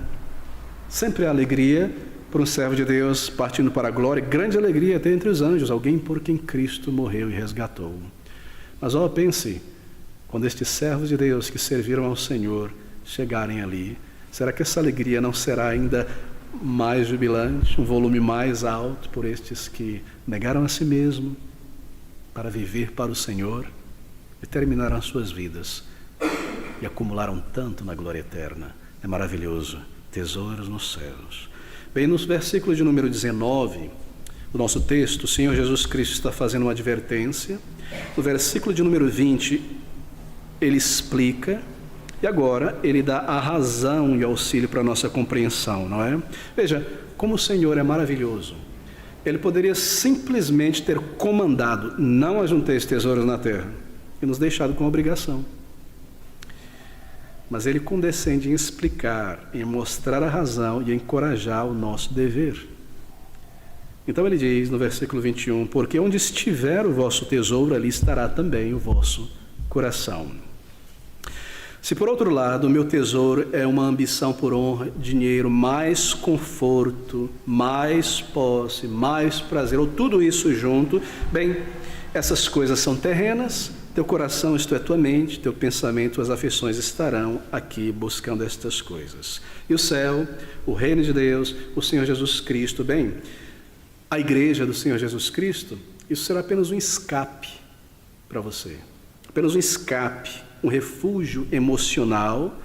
sempre há alegria para um servo de Deus partindo para a glória, grande alegria até entre os anjos, alguém por quem Cristo morreu e resgatou. Mas pense, quando estes servos de Deus que serviram ao Senhor chegarem ali, será que essa alegria não será ainda mais jubilante, um volume mais alto por estes que negaram a si mesmo para viver para o Senhor e terminaram as suas vidas e acumularam tanto na glória eterna? É maravilhoso, tesouros nos céus. Bem, nos versículos de número 19 do nosso texto, o Senhor Jesus Cristo está fazendo uma advertência. No versículo de número 20, ele explica, e agora ele dá a razão e auxílio para a nossa compreensão, não é? Veja, como o Senhor é maravilhoso. Ele poderia simplesmente ter comandado, não ajunteis tesouros na terra, e nos deixado com obrigação. Mas ele condescende em explicar, em mostrar a razão e encorajar o nosso dever. Então ele diz no versículo 21, porque onde estiver o vosso tesouro, ali estará também o vosso coração. Se por outro lado o meu tesouro é uma ambição por honra, dinheiro, mais conforto, mais posse, mais prazer, ou tudo isso junto, bem, essas coisas são terrenas. Teu coração, isto é, tua mente, teu pensamento, as afeições estarão aqui buscando estas coisas. E o céu, o reino de Deus, o Senhor Jesus Cristo, bem, a igreja do Senhor Jesus Cristo, isso será apenas um escape para você. Apenas um escape, um refúgio emocional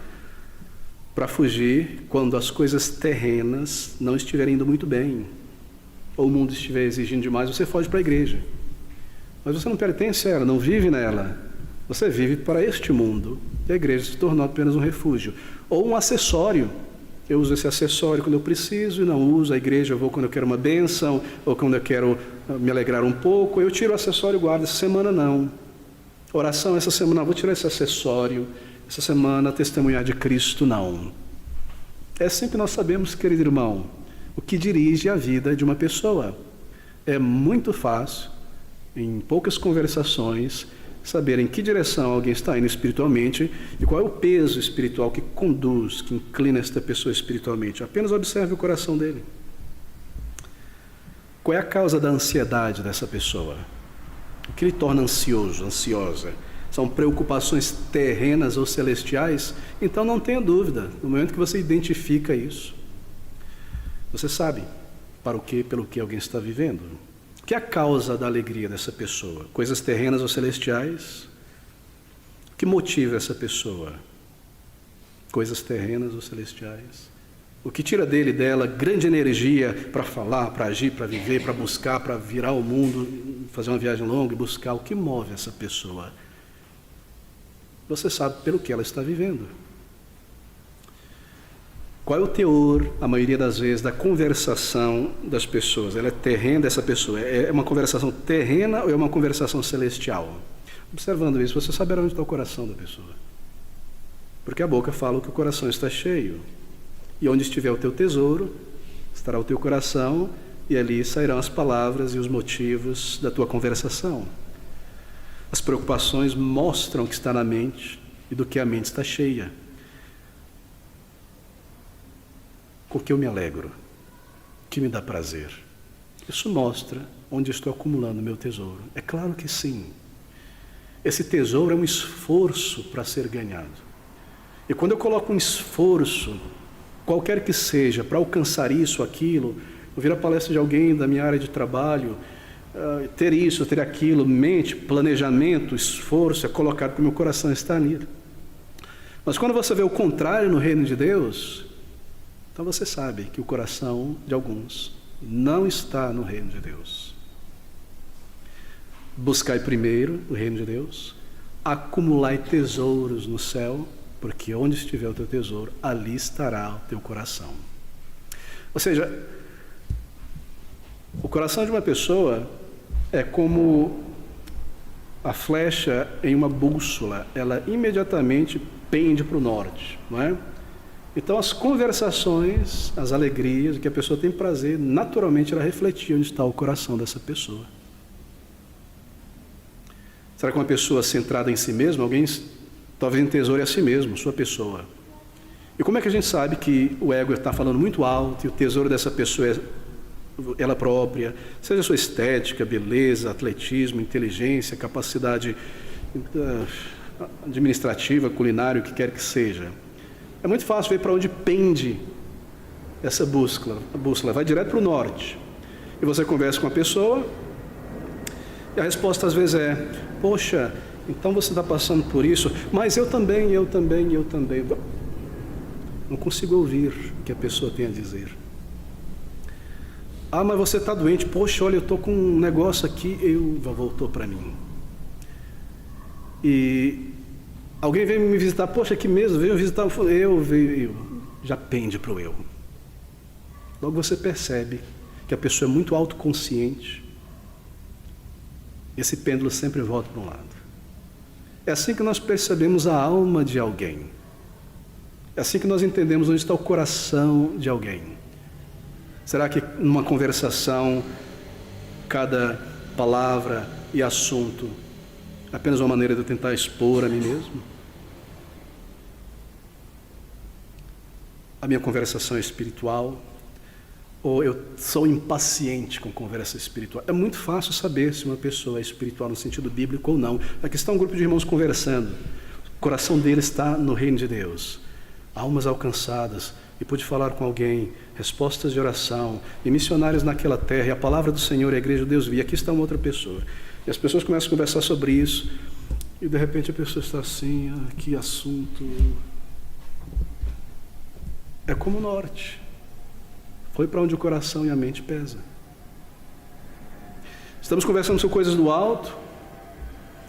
para fugir quando as coisas terrenas não estiverem indo muito bem. ou o mundo estiver exigindo demais, você foge para a igreja. Mas você não pertence a ela, não vive nela. Você vive para este mundo. E a igreja se tornou apenas um refúgio. Ou um acessório. Eu uso esse acessório quando eu preciso e não uso. A igreja eu vou quando eu quero uma bênção, ou quando eu quero me alegrar um pouco. Eu tiro o acessório e guardo. Essa semana não. Oração essa semana, vou tirar esse acessório. Essa semana testemunhar de Cristo não. É assim que nós sabemos, querido irmão, o que dirige a vida de uma pessoa. É muito fácil, em poucas conversações, saber em que direção alguém está indo espiritualmente e qual é o peso espiritual que conduz, que inclina esta pessoa espiritualmente. Apenas observe o coração dele. Qual é a causa da ansiedade dessa pessoa? O que lhe torna ansioso, ansiosa? São preocupações terrenas ou celestiais? Então não tenha dúvida, no momento que você identifica isso, você sabe pelo que alguém está vivendo. O que é a causa da alegria dessa pessoa? Coisas terrenas ou celestiais? O que motiva essa pessoa? Coisas terrenas ou celestiais? O que tira dele, dela, grande energia para falar, para agir, para viver, para buscar, para virar o mundo, fazer uma viagem longa e buscar? O que move essa pessoa? Você sabe pelo que ela está vivendo. Qual é o teor, a maioria das vezes, da conversação das pessoas? Ela é terrena dessa pessoa? É uma conversação terrena ou é uma conversação celestial? Observando isso, você saberá onde está o coração da pessoa. Porque a boca fala que o coração está cheio. E onde estiver o teu tesouro, estará o teu coração, e ali sairão as palavras e os motivos da tua conversação. As preocupações mostram o que está na mente e do que a mente está cheia. Com que eu me alegro, que me dá prazer. Isso mostra onde estou acumulando meu tesouro. É claro que sim. Esse tesouro é um esforço para ser ganhado. E quando eu coloco um esforço, qualquer que seja, para alcançar isso, aquilo, ouvir a palestra de alguém da minha área de trabalho, ter isso, ter aquilo, mente, planejamento, esforço, é colocado porque o meu coração está nele. Mas quando você vê o contrário no reino de Deus, então você sabe que o coração de alguns não está no reino de Deus. Buscai primeiro o reino de Deus, acumulai tesouros no céu, porque onde estiver o teu tesouro, ali estará o teu coração. Ou seja, o coração de uma pessoa é como a flecha em uma bússola, ela imediatamente pende para o norte, não é? Então as conversações, as alegrias, o que a pessoa tem prazer, naturalmente ela refletir onde está o coração dessa pessoa. Será que uma pessoa centrada em si mesma, alguém talvez entesoure a si mesmo, sua pessoa? E como é que a gente sabe que o ego está falando muito alto e o tesouro dessa pessoa é ela própria, seja sua estética, beleza, atletismo, inteligência, capacidade administrativa, culinária, o que quer que seja? É muito fácil ver para onde pende essa bússola. A bússola vai direto para o norte. E você conversa com a pessoa e a resposta às vezes é: poxa, então você está passando por isso, mas eu também. Não consigo ouvir o que a pessoa tem a dizer. Ah, mas você está doente. Poxa, olha, eu estou com um negócio aqui. Voltou para mim. E alguém veio me visitar. Poxa, aqui mesmo, veio visitar. Eu. Já pende para o eu. Logo você percebe que a pessoa é muito autoconsciente. Esse pêndulo sempre volta para um lado. É assim que nós percebemos a alma de alguém. É assim que nós entendemos onde está o coração de alguém. Será que numa conversação, cada palavra e assunto é apenas uma maneira de eu tentar expor a mim mesmo? A minha conversação é espiritual? Ou eu sou impaciente com conversa espiritual? É muito fácil saber se uma pessoa é espiritual no sentido bíblico ou não. Aqui está um grupo de irmãos conversando. O coração deles está no reino de Deus. Almas alcançadas. E pude falar com alguém, respostas de oração, e missionários naquela terra, e a palavra do Senhor, e a igreja de Deus vi. Aqui está uma outra pessoa. E as pessoas começam a conversar sobre isso, e de repente a pessoa está assim: que assunto. É como o norte. Foi para onde o coração e a mente pesam. Estamos conversando sobre coisas do alto.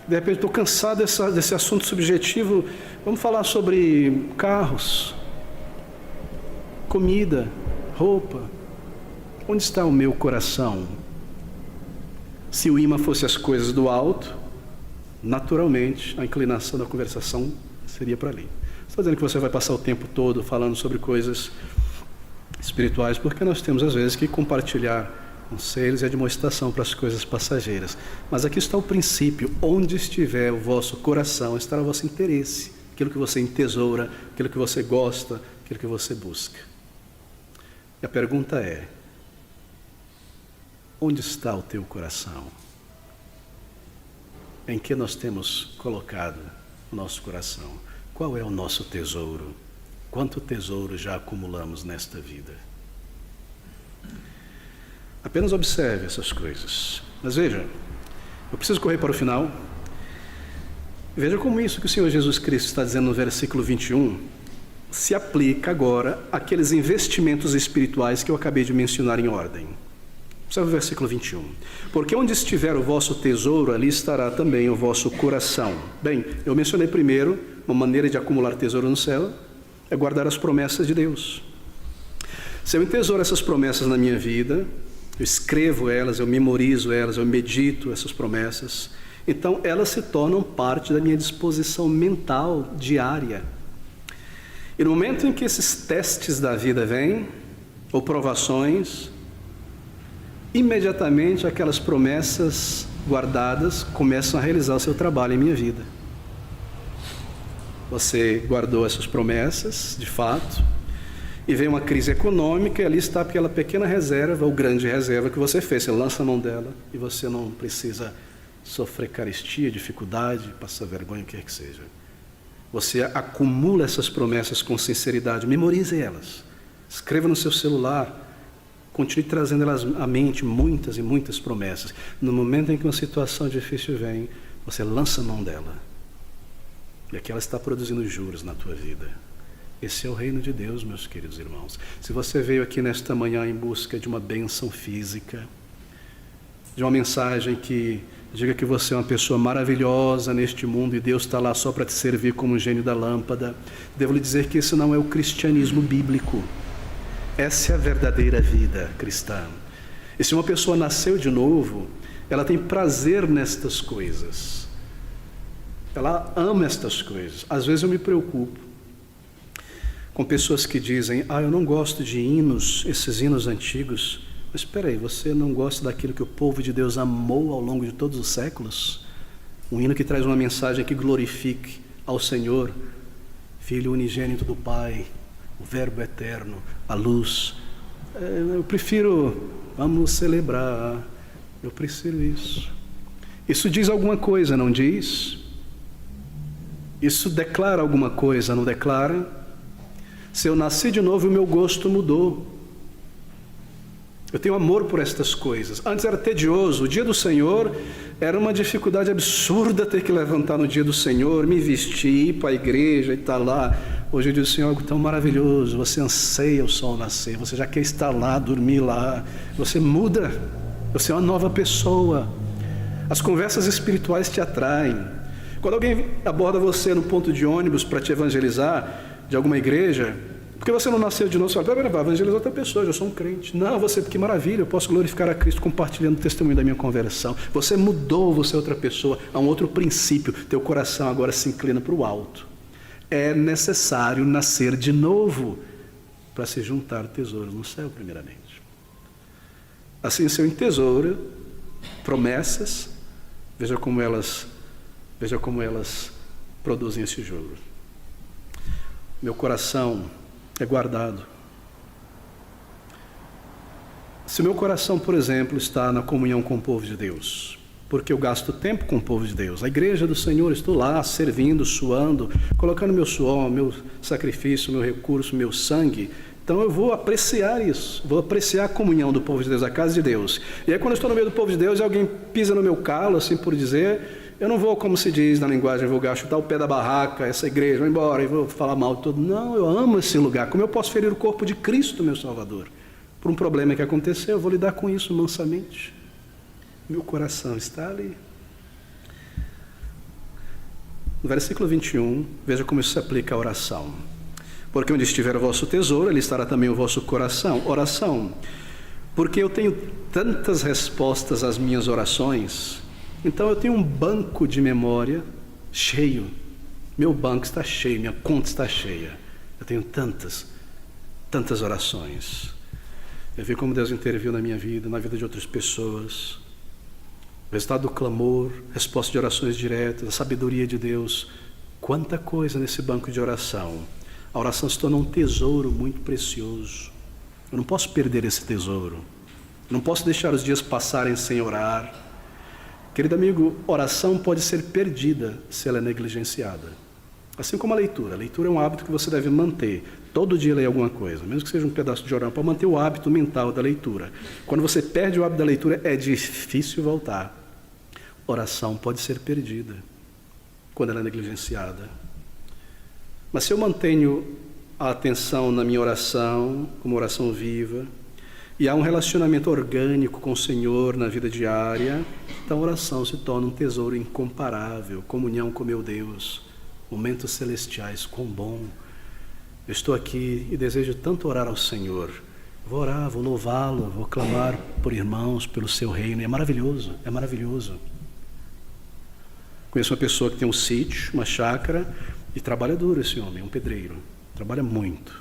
De repente estou cansado desse assunto subjetivo. Vamos falar sobre carros, comida, roupa. Onde está o meu coração? Se o imã fosse as coisas do alto, naturalmente a inclinação da conversação seria para ali. Estou dizendo que você vai passar o tempo todo falando sobre coisas espirituais, porque nós temos às vezes que compartilhar conselhos e admoestação para as coisas passageiras. Mas aqui está o princípio: onde estiver o vosso coração, estará o vosso interesse, aquilo que você entesoura, aquilo que você gosta, aquilo que você busca. E a pergunta é: onde está o teu coração? Em que nós temos colocado o nosso coração? Qual é o nosso tesouro? Quanto tesouro já acumulamos nesta vida? Apenas observe essas coisas. Mas veja, eu preciso correr para o final. Veja como isso que o Senhor Jesus Cristo está dizendo no versículo 21 se aplica agora àqueles investimentos espirituais que eu acabei de mencionar em ordem. Observe o versículo 21. Porque onde estiver o vosso tesouro, ali estará também o vosso coração. Bem, eu mencionei primeiro uma maneira de acumular tesouro no céu é guardar as promessas de Deus. Se eu entesouro essas promessas na minha vida, eu escrevo elas, eu memorizo elas, eu medito essas promessas, então elas se tornam parte da minha disposição mental diária. E no momento em que esses testes da vida vêm, ou provações, imediatamente aquelas promessas guardadas começam a realizar o seu trabalho em minha vida. Você guardou essas promessas, de fato, e vem uma crise econômica, e ali está aquela pequena reserva, ou grande reserva que você fez. Você lança a mão dela e você não precisa sofrer carestia, dificuldade, passar vergonha, o que quer que seja. Você acumula essas promessas com sinceridade, memorize elas, escreva no seu celular, continue trazendo elas à mente, muitas e muitas promessas. No momento em que uma situação difícil vem, você lança a mão dela, e aqui ela está produzindo juros na tua vida. Esse é o reino de Deus, meus queridos irmãos. Se você veio aqui nesta manhã em busca de uma bênção física, de uma mensagem que diga que você é uma pessoa maravilhosa neste mundo e Deus está lá só para te servir como um gênio da lâmpada, devo lhe dizer que esse não é o cristianismo bíblico. Essa é a verdadeira vida cristã. E se uma pessoa nasceu de novo, ela tem prazer nestas coisas. Ela ama estas coisas. Às vezes eu me preocupo com pessoas que dizem: eu não gosto de hinos, esses hinos antigos. Mas espera aí, você não gosta daquilo que o povo de Deus amou ao longo de todos os séculos? Um hino que traz uma mensagem que glorifique ao Senhor, Filho unigênito do Pai, o Verbo eterno, a luz. Eu prefiro, vamos celebrar, eu prefiro isso. Isso diz alguma coisa, não diz? Isso declara alguma coisa, não declara? Se eu nasci de novo, o meu gosto mudou. Eu tenho amor por estas coisas. Antes era tedioso. O dia do Senhor era uma dificuldade absurda ter que levantar no dia do Senhor, me vestir, ir para a igreja e estar lá. Hoje eu digo: Senhor, algo tão maravilhoso. Você anseia o sol nascer, você já quer estar lá, dormir lá. Você muda, você é uma nova pessoa. As conversas espirituais te atraem. Quando alguém aborda você no ponto de ônibus para te evangelizar, de alguma igreja, porque você não nasceu de novo, você fala: vai evangelizar outra pessoa, eu sou um crente. Não, você, que maravilha, eu posso glorificar a Cristo compartilhando o testemunho da minha conversão. Você mudou, você é outra pessoa, há um outro princípio, teu coração agora se inclina para o alto. É necessário nascer de novo para se juntar tesouros no céu, primeiramente. Assim, se eu entesouro promessas, veja como elas produzem esse juro. Meu coração é guardado. Se meu coração, por exemplo, está na comunhão com o povo de Deus, porque eu gasto tempo com o povo de Deus, a igreja do Senhor, estou lá servindo, suando, colocando meu suor, meu sacrifício, meu recurso, meu sangue, então eu vou apreciar isso, vou apreciar a comunhão do povo de Deus, a casa de Deus. E aí quando eu estou no meio do povo de Deus e alguém pisa no meu calo, assim por dizer, eu não vou, como se diz na linguagem vulgar, chutar o pé da barraca, essa igreja, vou embora e vou falar mal de todo. Não, eu amo esse lugar. Como eu posso ferir o corpo de Cristo, meu Salvador? Por um problema que aconteceu, eu vou lidar com isso mansamente. Meu coração está ali. No versículo 21, veja como isso se aplica à oração. Porque onde estiver o vosso tesouro, ali estará também o vosso coração. Oração. Porque eu tenho tantas respostas às minhas orações, então eu tenho um banco de memória cheio. Meu banco está cheio, minha conta está cheia. Eu tenho tantas orações. Eu vi como Deus interviu na minha vida, na vida de outras pessoas. O resultado do clamor, resposta de orações diretas, a sabedoria de Deus. Quanta coisa nesse banco de oração. A oração se torna um tesouro muito precioso. Eu não posso perder esse tesouro. Eu não posso deixar os dias passarem sem orar. Querido amigo, oração pode ser perdida se ela é negligenciada. Assim como a leitura. A leitura é um hábito que você deve manter. Todo dia ler alguma coisa, mesmo que seja um pedaço de jornal, para manter o hábito mental da leitura. Quando você perde o hábito da leitura, é difícil voltar. Oração pode ser perdida quando ela é negligenciada. Mas se eu mantenho a atenção na minha oração, como oração viva, e há um relacionamento orgânico com o Senhor na vida diária, então a oração se torna um tesouro incomparável, comunhão com meu Deus, momentos celestiais, quão bom. Eu estou aqui e desejo tanto orar ao Senhor. Vou orar, vou louvá-lo, vou clamar por irmãos, pelo seu reino. É maravilhoso, é maravilhoso. Conheço uma pessoa que tem um sítio, uma chácara, e trabalha duro esse homem, um pedreiro. Trabalha muito,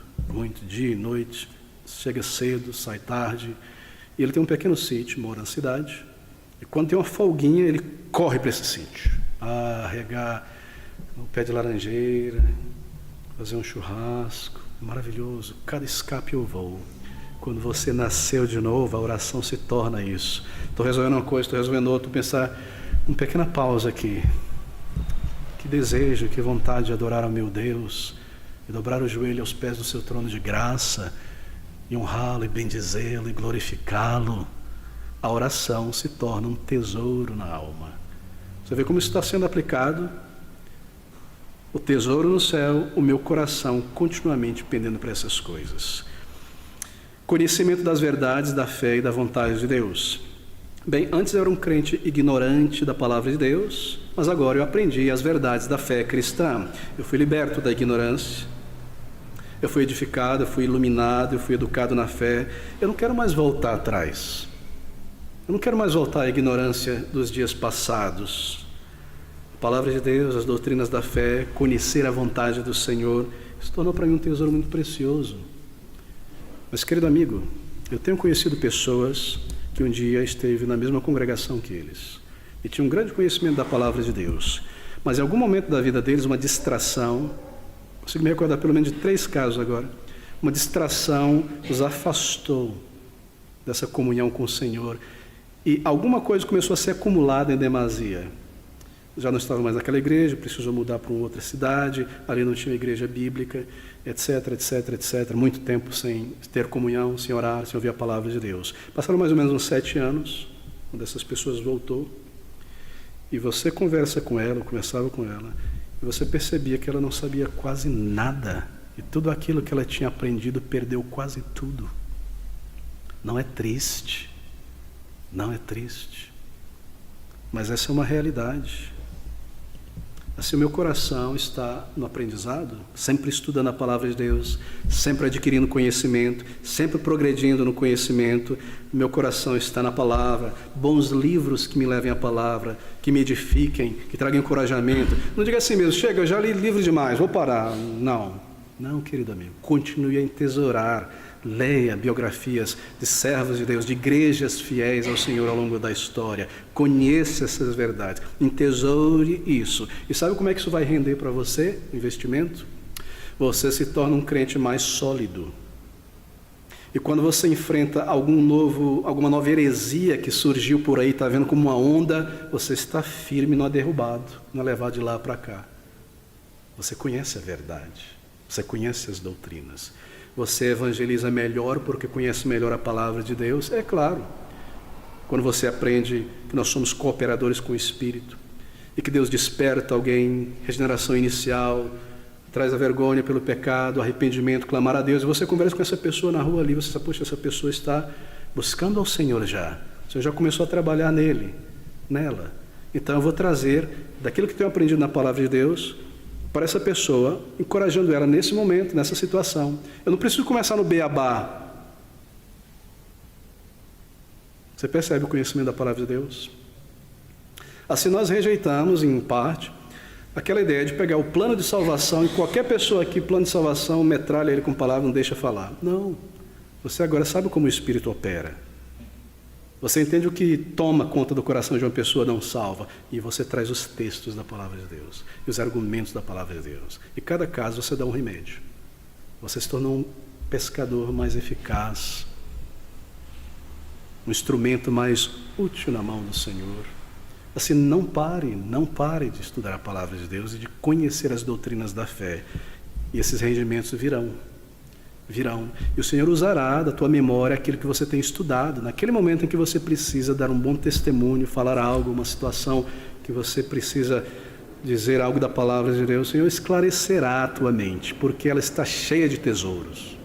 dia e noite, chega cedo, sai tarde. E ele tem um pequeno sítio, mora na cidade. E quando tem uma folguinha, ele corre para esse sítio. Regar um pé de laranjeira, fazer um churrasco. Maravilhoso, cada escape eu vou. Quando você nasceu de novo, a oração se torna isso. Estou resolvendo uma coisa, estou resolvendo outra, pensar, uma pequena pausa aqui. Que desejo, que vontade de adorar ao meu Deus, e dobrar o joelho aos pés do seu trono de graça, e honrá-lo, e bendizê-lo, e glorificá-lo. A oração se torna um tesouro na alma. Você vê como isso está sendo aplicado? O tesouro no céu, o meu coração continuamente pendendo para essas coisas. Conhecimento das verdades, da fé e da vontade de Deus. Bem, antes eu era um crente ignorante da palavra de Deus, mas agora eu aprendi as verdades da fé cristã. Eu fui liberto da ignorância, eu fui edificado, eu fui iluminado, eu fui educado na fé. Eu não quero mais voltar atrás. Eu não quero mais voltar à ignorância dos dias passados. A palavra de Deus, as doutrinas da fé, conhecer a vontade do Senhor, se tornou para mim um tesouro muito precioso. Mas, querido amigo, eu tenho conhecido pessoas que um dia esteve na mesma congregação que eles e tinham um grande conhecimento da palavra de Deus, mas em algum momento da vida deles, uma distração, consigo me recordar pelo menos de 3 casos agora, uma distração os afastou dessa comunhão com o Senhor e alguma coisa começou a ser acumulada em demasia. Já não estava mais naquela igreja, precisou mudar para uma outra cidade, ali não tinha igreja bíblica, etc, etc, etc. Muito tempo sem ter comunhão, sem orar, sem ouvir a palavra de Deus. Passaram mais ou menos uns 7 anos, uma dessas pessoas voltou, e você conversava com ela, e você percebia que ela não sabia quase nada, e tudo aquilo que ela tinha aprendido perdeu quase tudo. Não é triste, mas essa é uma realidade. Assim, o meu coração está no aprendizado, sempre estudando a palavra de Deus, sempre adquirindo conhecimento, sempre progredindo no conhecimento. Meu coração está na palavra, bons livros que me levem à palavra, que me edifiquem, que tragam encorajamento. Não diga assim mesmo, chega, eu já li livro demais, vou parar. Não, querido amigo, continue a entesourar. Leia biografias de servos de Deus, de igrejas fiéis ao Senhor ao longo da história. Conheça essas verdades, entesoure isso. E sabe como é que isso vai render para você, investimento? Você se torna um crente mais sólido. E quando você enfrenta alguma nova heresia que surgiu por aí, está vendo como uma onda, você está firme, não é derrubado, não é levado de lá para cá. Você conhece a verdade, você conhece as doutrinas. Você evangeliza melhor porque conhece melhor a palavra de Deus? É claro. Quando você aprende que nós somos cooperadores com o Espírito e que Deus desperta alguém, regeneração inicial, traz a vergonha pelo pecado, arrependimento, clamar a Deus, e você conversa com essa pessoa na rua ali, você sabe, poxa, essa pessoa está buscando ao Senhor já. O Senhor já começou a trabalhar nela. Então eu vou trazer daquilo que tenho aprendido na palavra de Deus para essa pessoa, encorajando ela nesse momento, nessa situação. Eu não preciso começar no beabá. Você percebe o conhecimento da palavra de Deus? Assim nós rejeitamos, em parte, aquela ideia de pegar o plano de salvação, e qualquer pessoa aqui, plano de salvação, metralha ele com palavra, não deixa falar. Não. Você agora sabe como o Espírito opera. Você entende o que toma conta do coração de uma pessoa não salva, e você traz os textos da palavra de Deus, e os argumentos da palavra de Deus. E cada caso você dá um remédio. Você se tornou um pescador mais eficaz, um instrumento mais útil na mão do Senhor. Assim, não pare de estudar a palavra de Deus e de conhecer as doutrinas da fé. E esses rendimentos virão. E o Senhor usará da tua memória aquilo que você tem estudado. Naquele momento em que você precisa dar um bom testemunho, falar algo, uma situação que você precisa dizer algo da palavra de Deus, o Senhor esclarecerá a tua mente, porque ela está cheia de tesouros.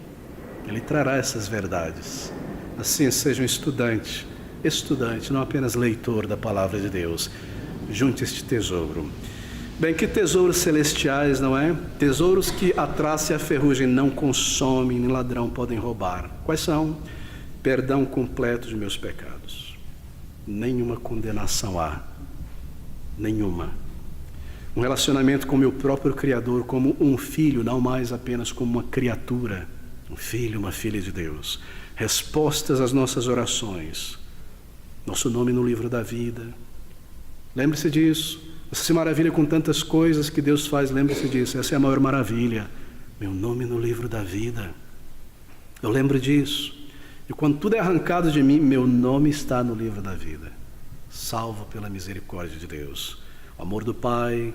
Ele trará essas verdades. Assim, seja um estudante, não apenas leitor da palavra de Deus. Junte este tesouro. Bem, que tesouros celestiais, não é? Tesouros que a traça e a ferrugem não consomem, nem ladrão podem roubar. Quais são? Perdão completo de meus pecados. Nenhuma condenação há. Nenhuma. Um relacionamento com meu próprio Criador, como um filho, não mais apenas como uma criatura. Um filho, uma filha de Deus. Respostas às nossas orações. Nosso nome no livro da vida. Lembre-se disso. Você se maravilha com tantas coisas que Deus faz, lembre-se disso. Essa é a maior maravilha. Meu nome no livro da vida. Eu lembro disso. E quando tudo é arrancado de mim, meu nome está no livro da vida. Salvo pela misericórdia de Deus. O amor do Pai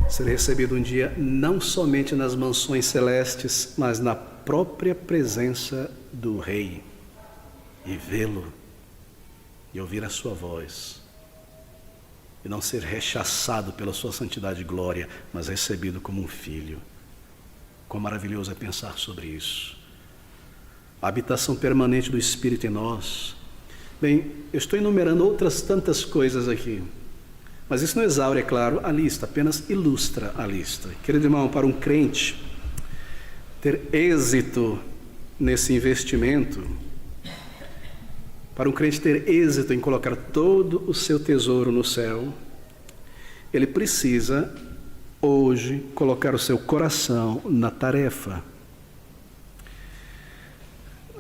será recebido um dia não somente nas mansões celestes, mas na própria presença do Rei. E vê-lo. E ouvir a sua voz. E não ser rechaçado pela sua santidade e glória, mas recebido como um filho. Quão maravilhoso é pensar sobre isso. A habitação permanente do Espírito em nós. Bem, eu estou enumerando outras tantas coisas aqui, mas isso não exaure, é claro, a lista, apenas ilustra a lista. Querido irmão, para um crente ter êxito nesse investimento, para um crente ter êxito em colocar todo o seu tesouro no céu, ele precisa, hoje, colocar o seu coração na tarefa.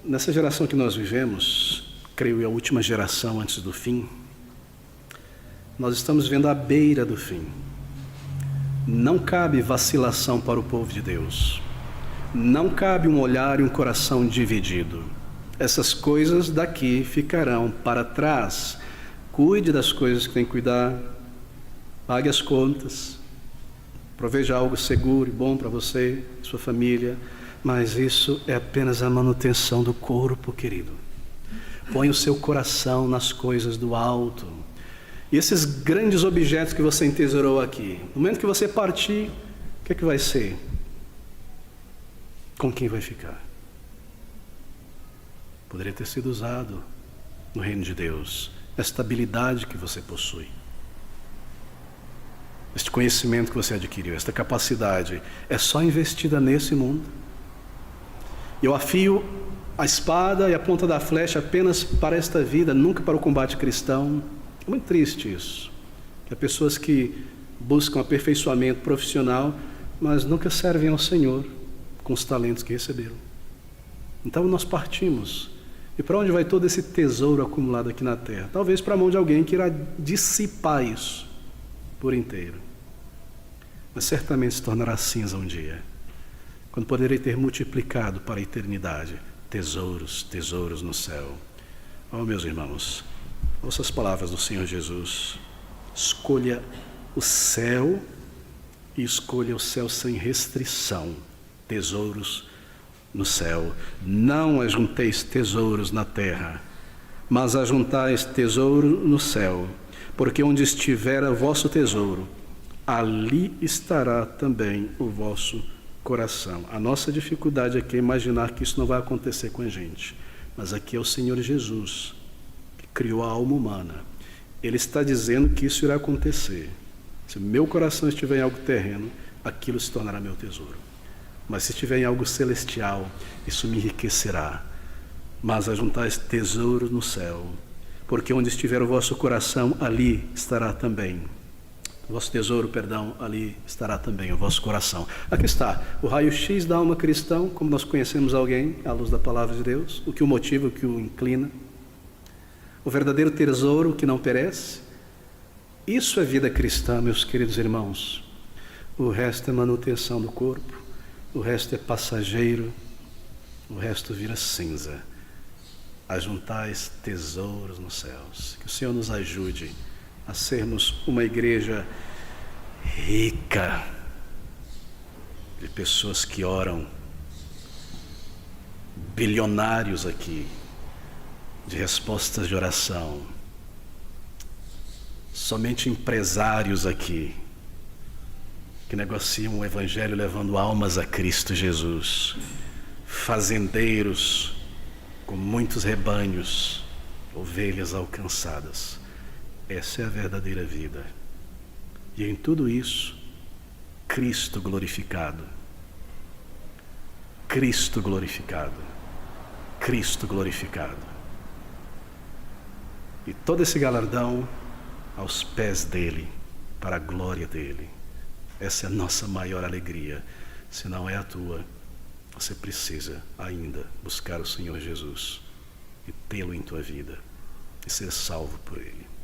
Nessa geração que nós vivemos, creio eu, a última geração antes do fim, nós estamos vendo a beira do fim. Não cabe vacilação para o povo de Deus. Não cabe um olhar e um coração dividido. Essas coisas daqui ficarão para trás. Cuide das coisas que tem que cuidar. Pague as contas. Proveja algo seguro e bom para você, sua família. Mas isso é apenas a manutenção do corpo, querido. Põe o seu coração nas coisas do alto. E esses grandes objetos que você entesourou aqui, no momento que você partir, o que é que vai ser? Com quem vai ficar? Poderia ter sido usado no reino de Deus. Esta habilidade que você possui, este conhecimento que você adquiriu, esta capacidade, é só investida nesse mundo. Eu afio a espada e a ponta da flecha apenas para esta vida, nunca para o combate cristão. É muito triste isso. Há pessoas que buscam aperfeiçoamento profissional, mas nunca servem ao Senhor com os talentos que receberam. Então nós partimos. E para onde vai todo esse tesouro acumulado aqui na terra? Talvez para a mão de alguém que irá dissipar isso por inteiro. Mas certamente se tornará cinza um dia, quando poderei ter multiplicado para a eternidade tesouros, tesouros no céu. Oh, meus irmãos, ouça as palavras do Senhor Jesus. Escolha o céu e escolha o céu sem restrição. Tesouros no céu. Não ajunteis tesouros na terra, mas ajuntais tesouro no céu, porque onde estiver o vosso tesouro, ali estará também o vosso coração. A nossa dificuldade aqui é imaginar que isso não vai acontecer com a gente, mas aqui é o Senhor Jesus que criou a alma humana. Ele está dizendo que isso irá acontecer. Se o meu coração estiver em algo terreno, aquilo se tornará meu tesouro. Mas se estiver em algo celestial, isso me enriquecerá. Mas ajuntais tesouros no céu, porque onde estiver o vosso coração, ali estará também. O vosso tesouro, ali estará também o vosso coração. Aqui está, o raio-x da alma cristã, como nós conhecemos alguém, à luz da palavra de Deus, o que o motiva, o que o inclina. O verdadeiro tesouro que não perece. Isso é vida cristã, meus queridos irmãos. O resto é manutenção do corpo, o resto é passageiro, o resto vira cinza. Ajuntais tesouros nos céus. Que o Senhor nos ajude a sermos uma igreja rica de pessoas que oram, bilionários aqui, de respostas de oração, somente empresários aqui, que negociam o Evangelho levando almas a Cristo Jesus, fazendeiros com muitos rebanhos, ovelhas alcançadas. Essa é a verdadeira vida. E em tudo isso, Cristo glorificado. Cristo glorificado. Cristo glorificado. E todo esse galardão aos pés dele, para a glória dele. Essa é a nossa maior alegria. Se não é a tua, você precisa ainda buscar o Senhor Jesus e tê-lo em tua vida e ser salvo por ele.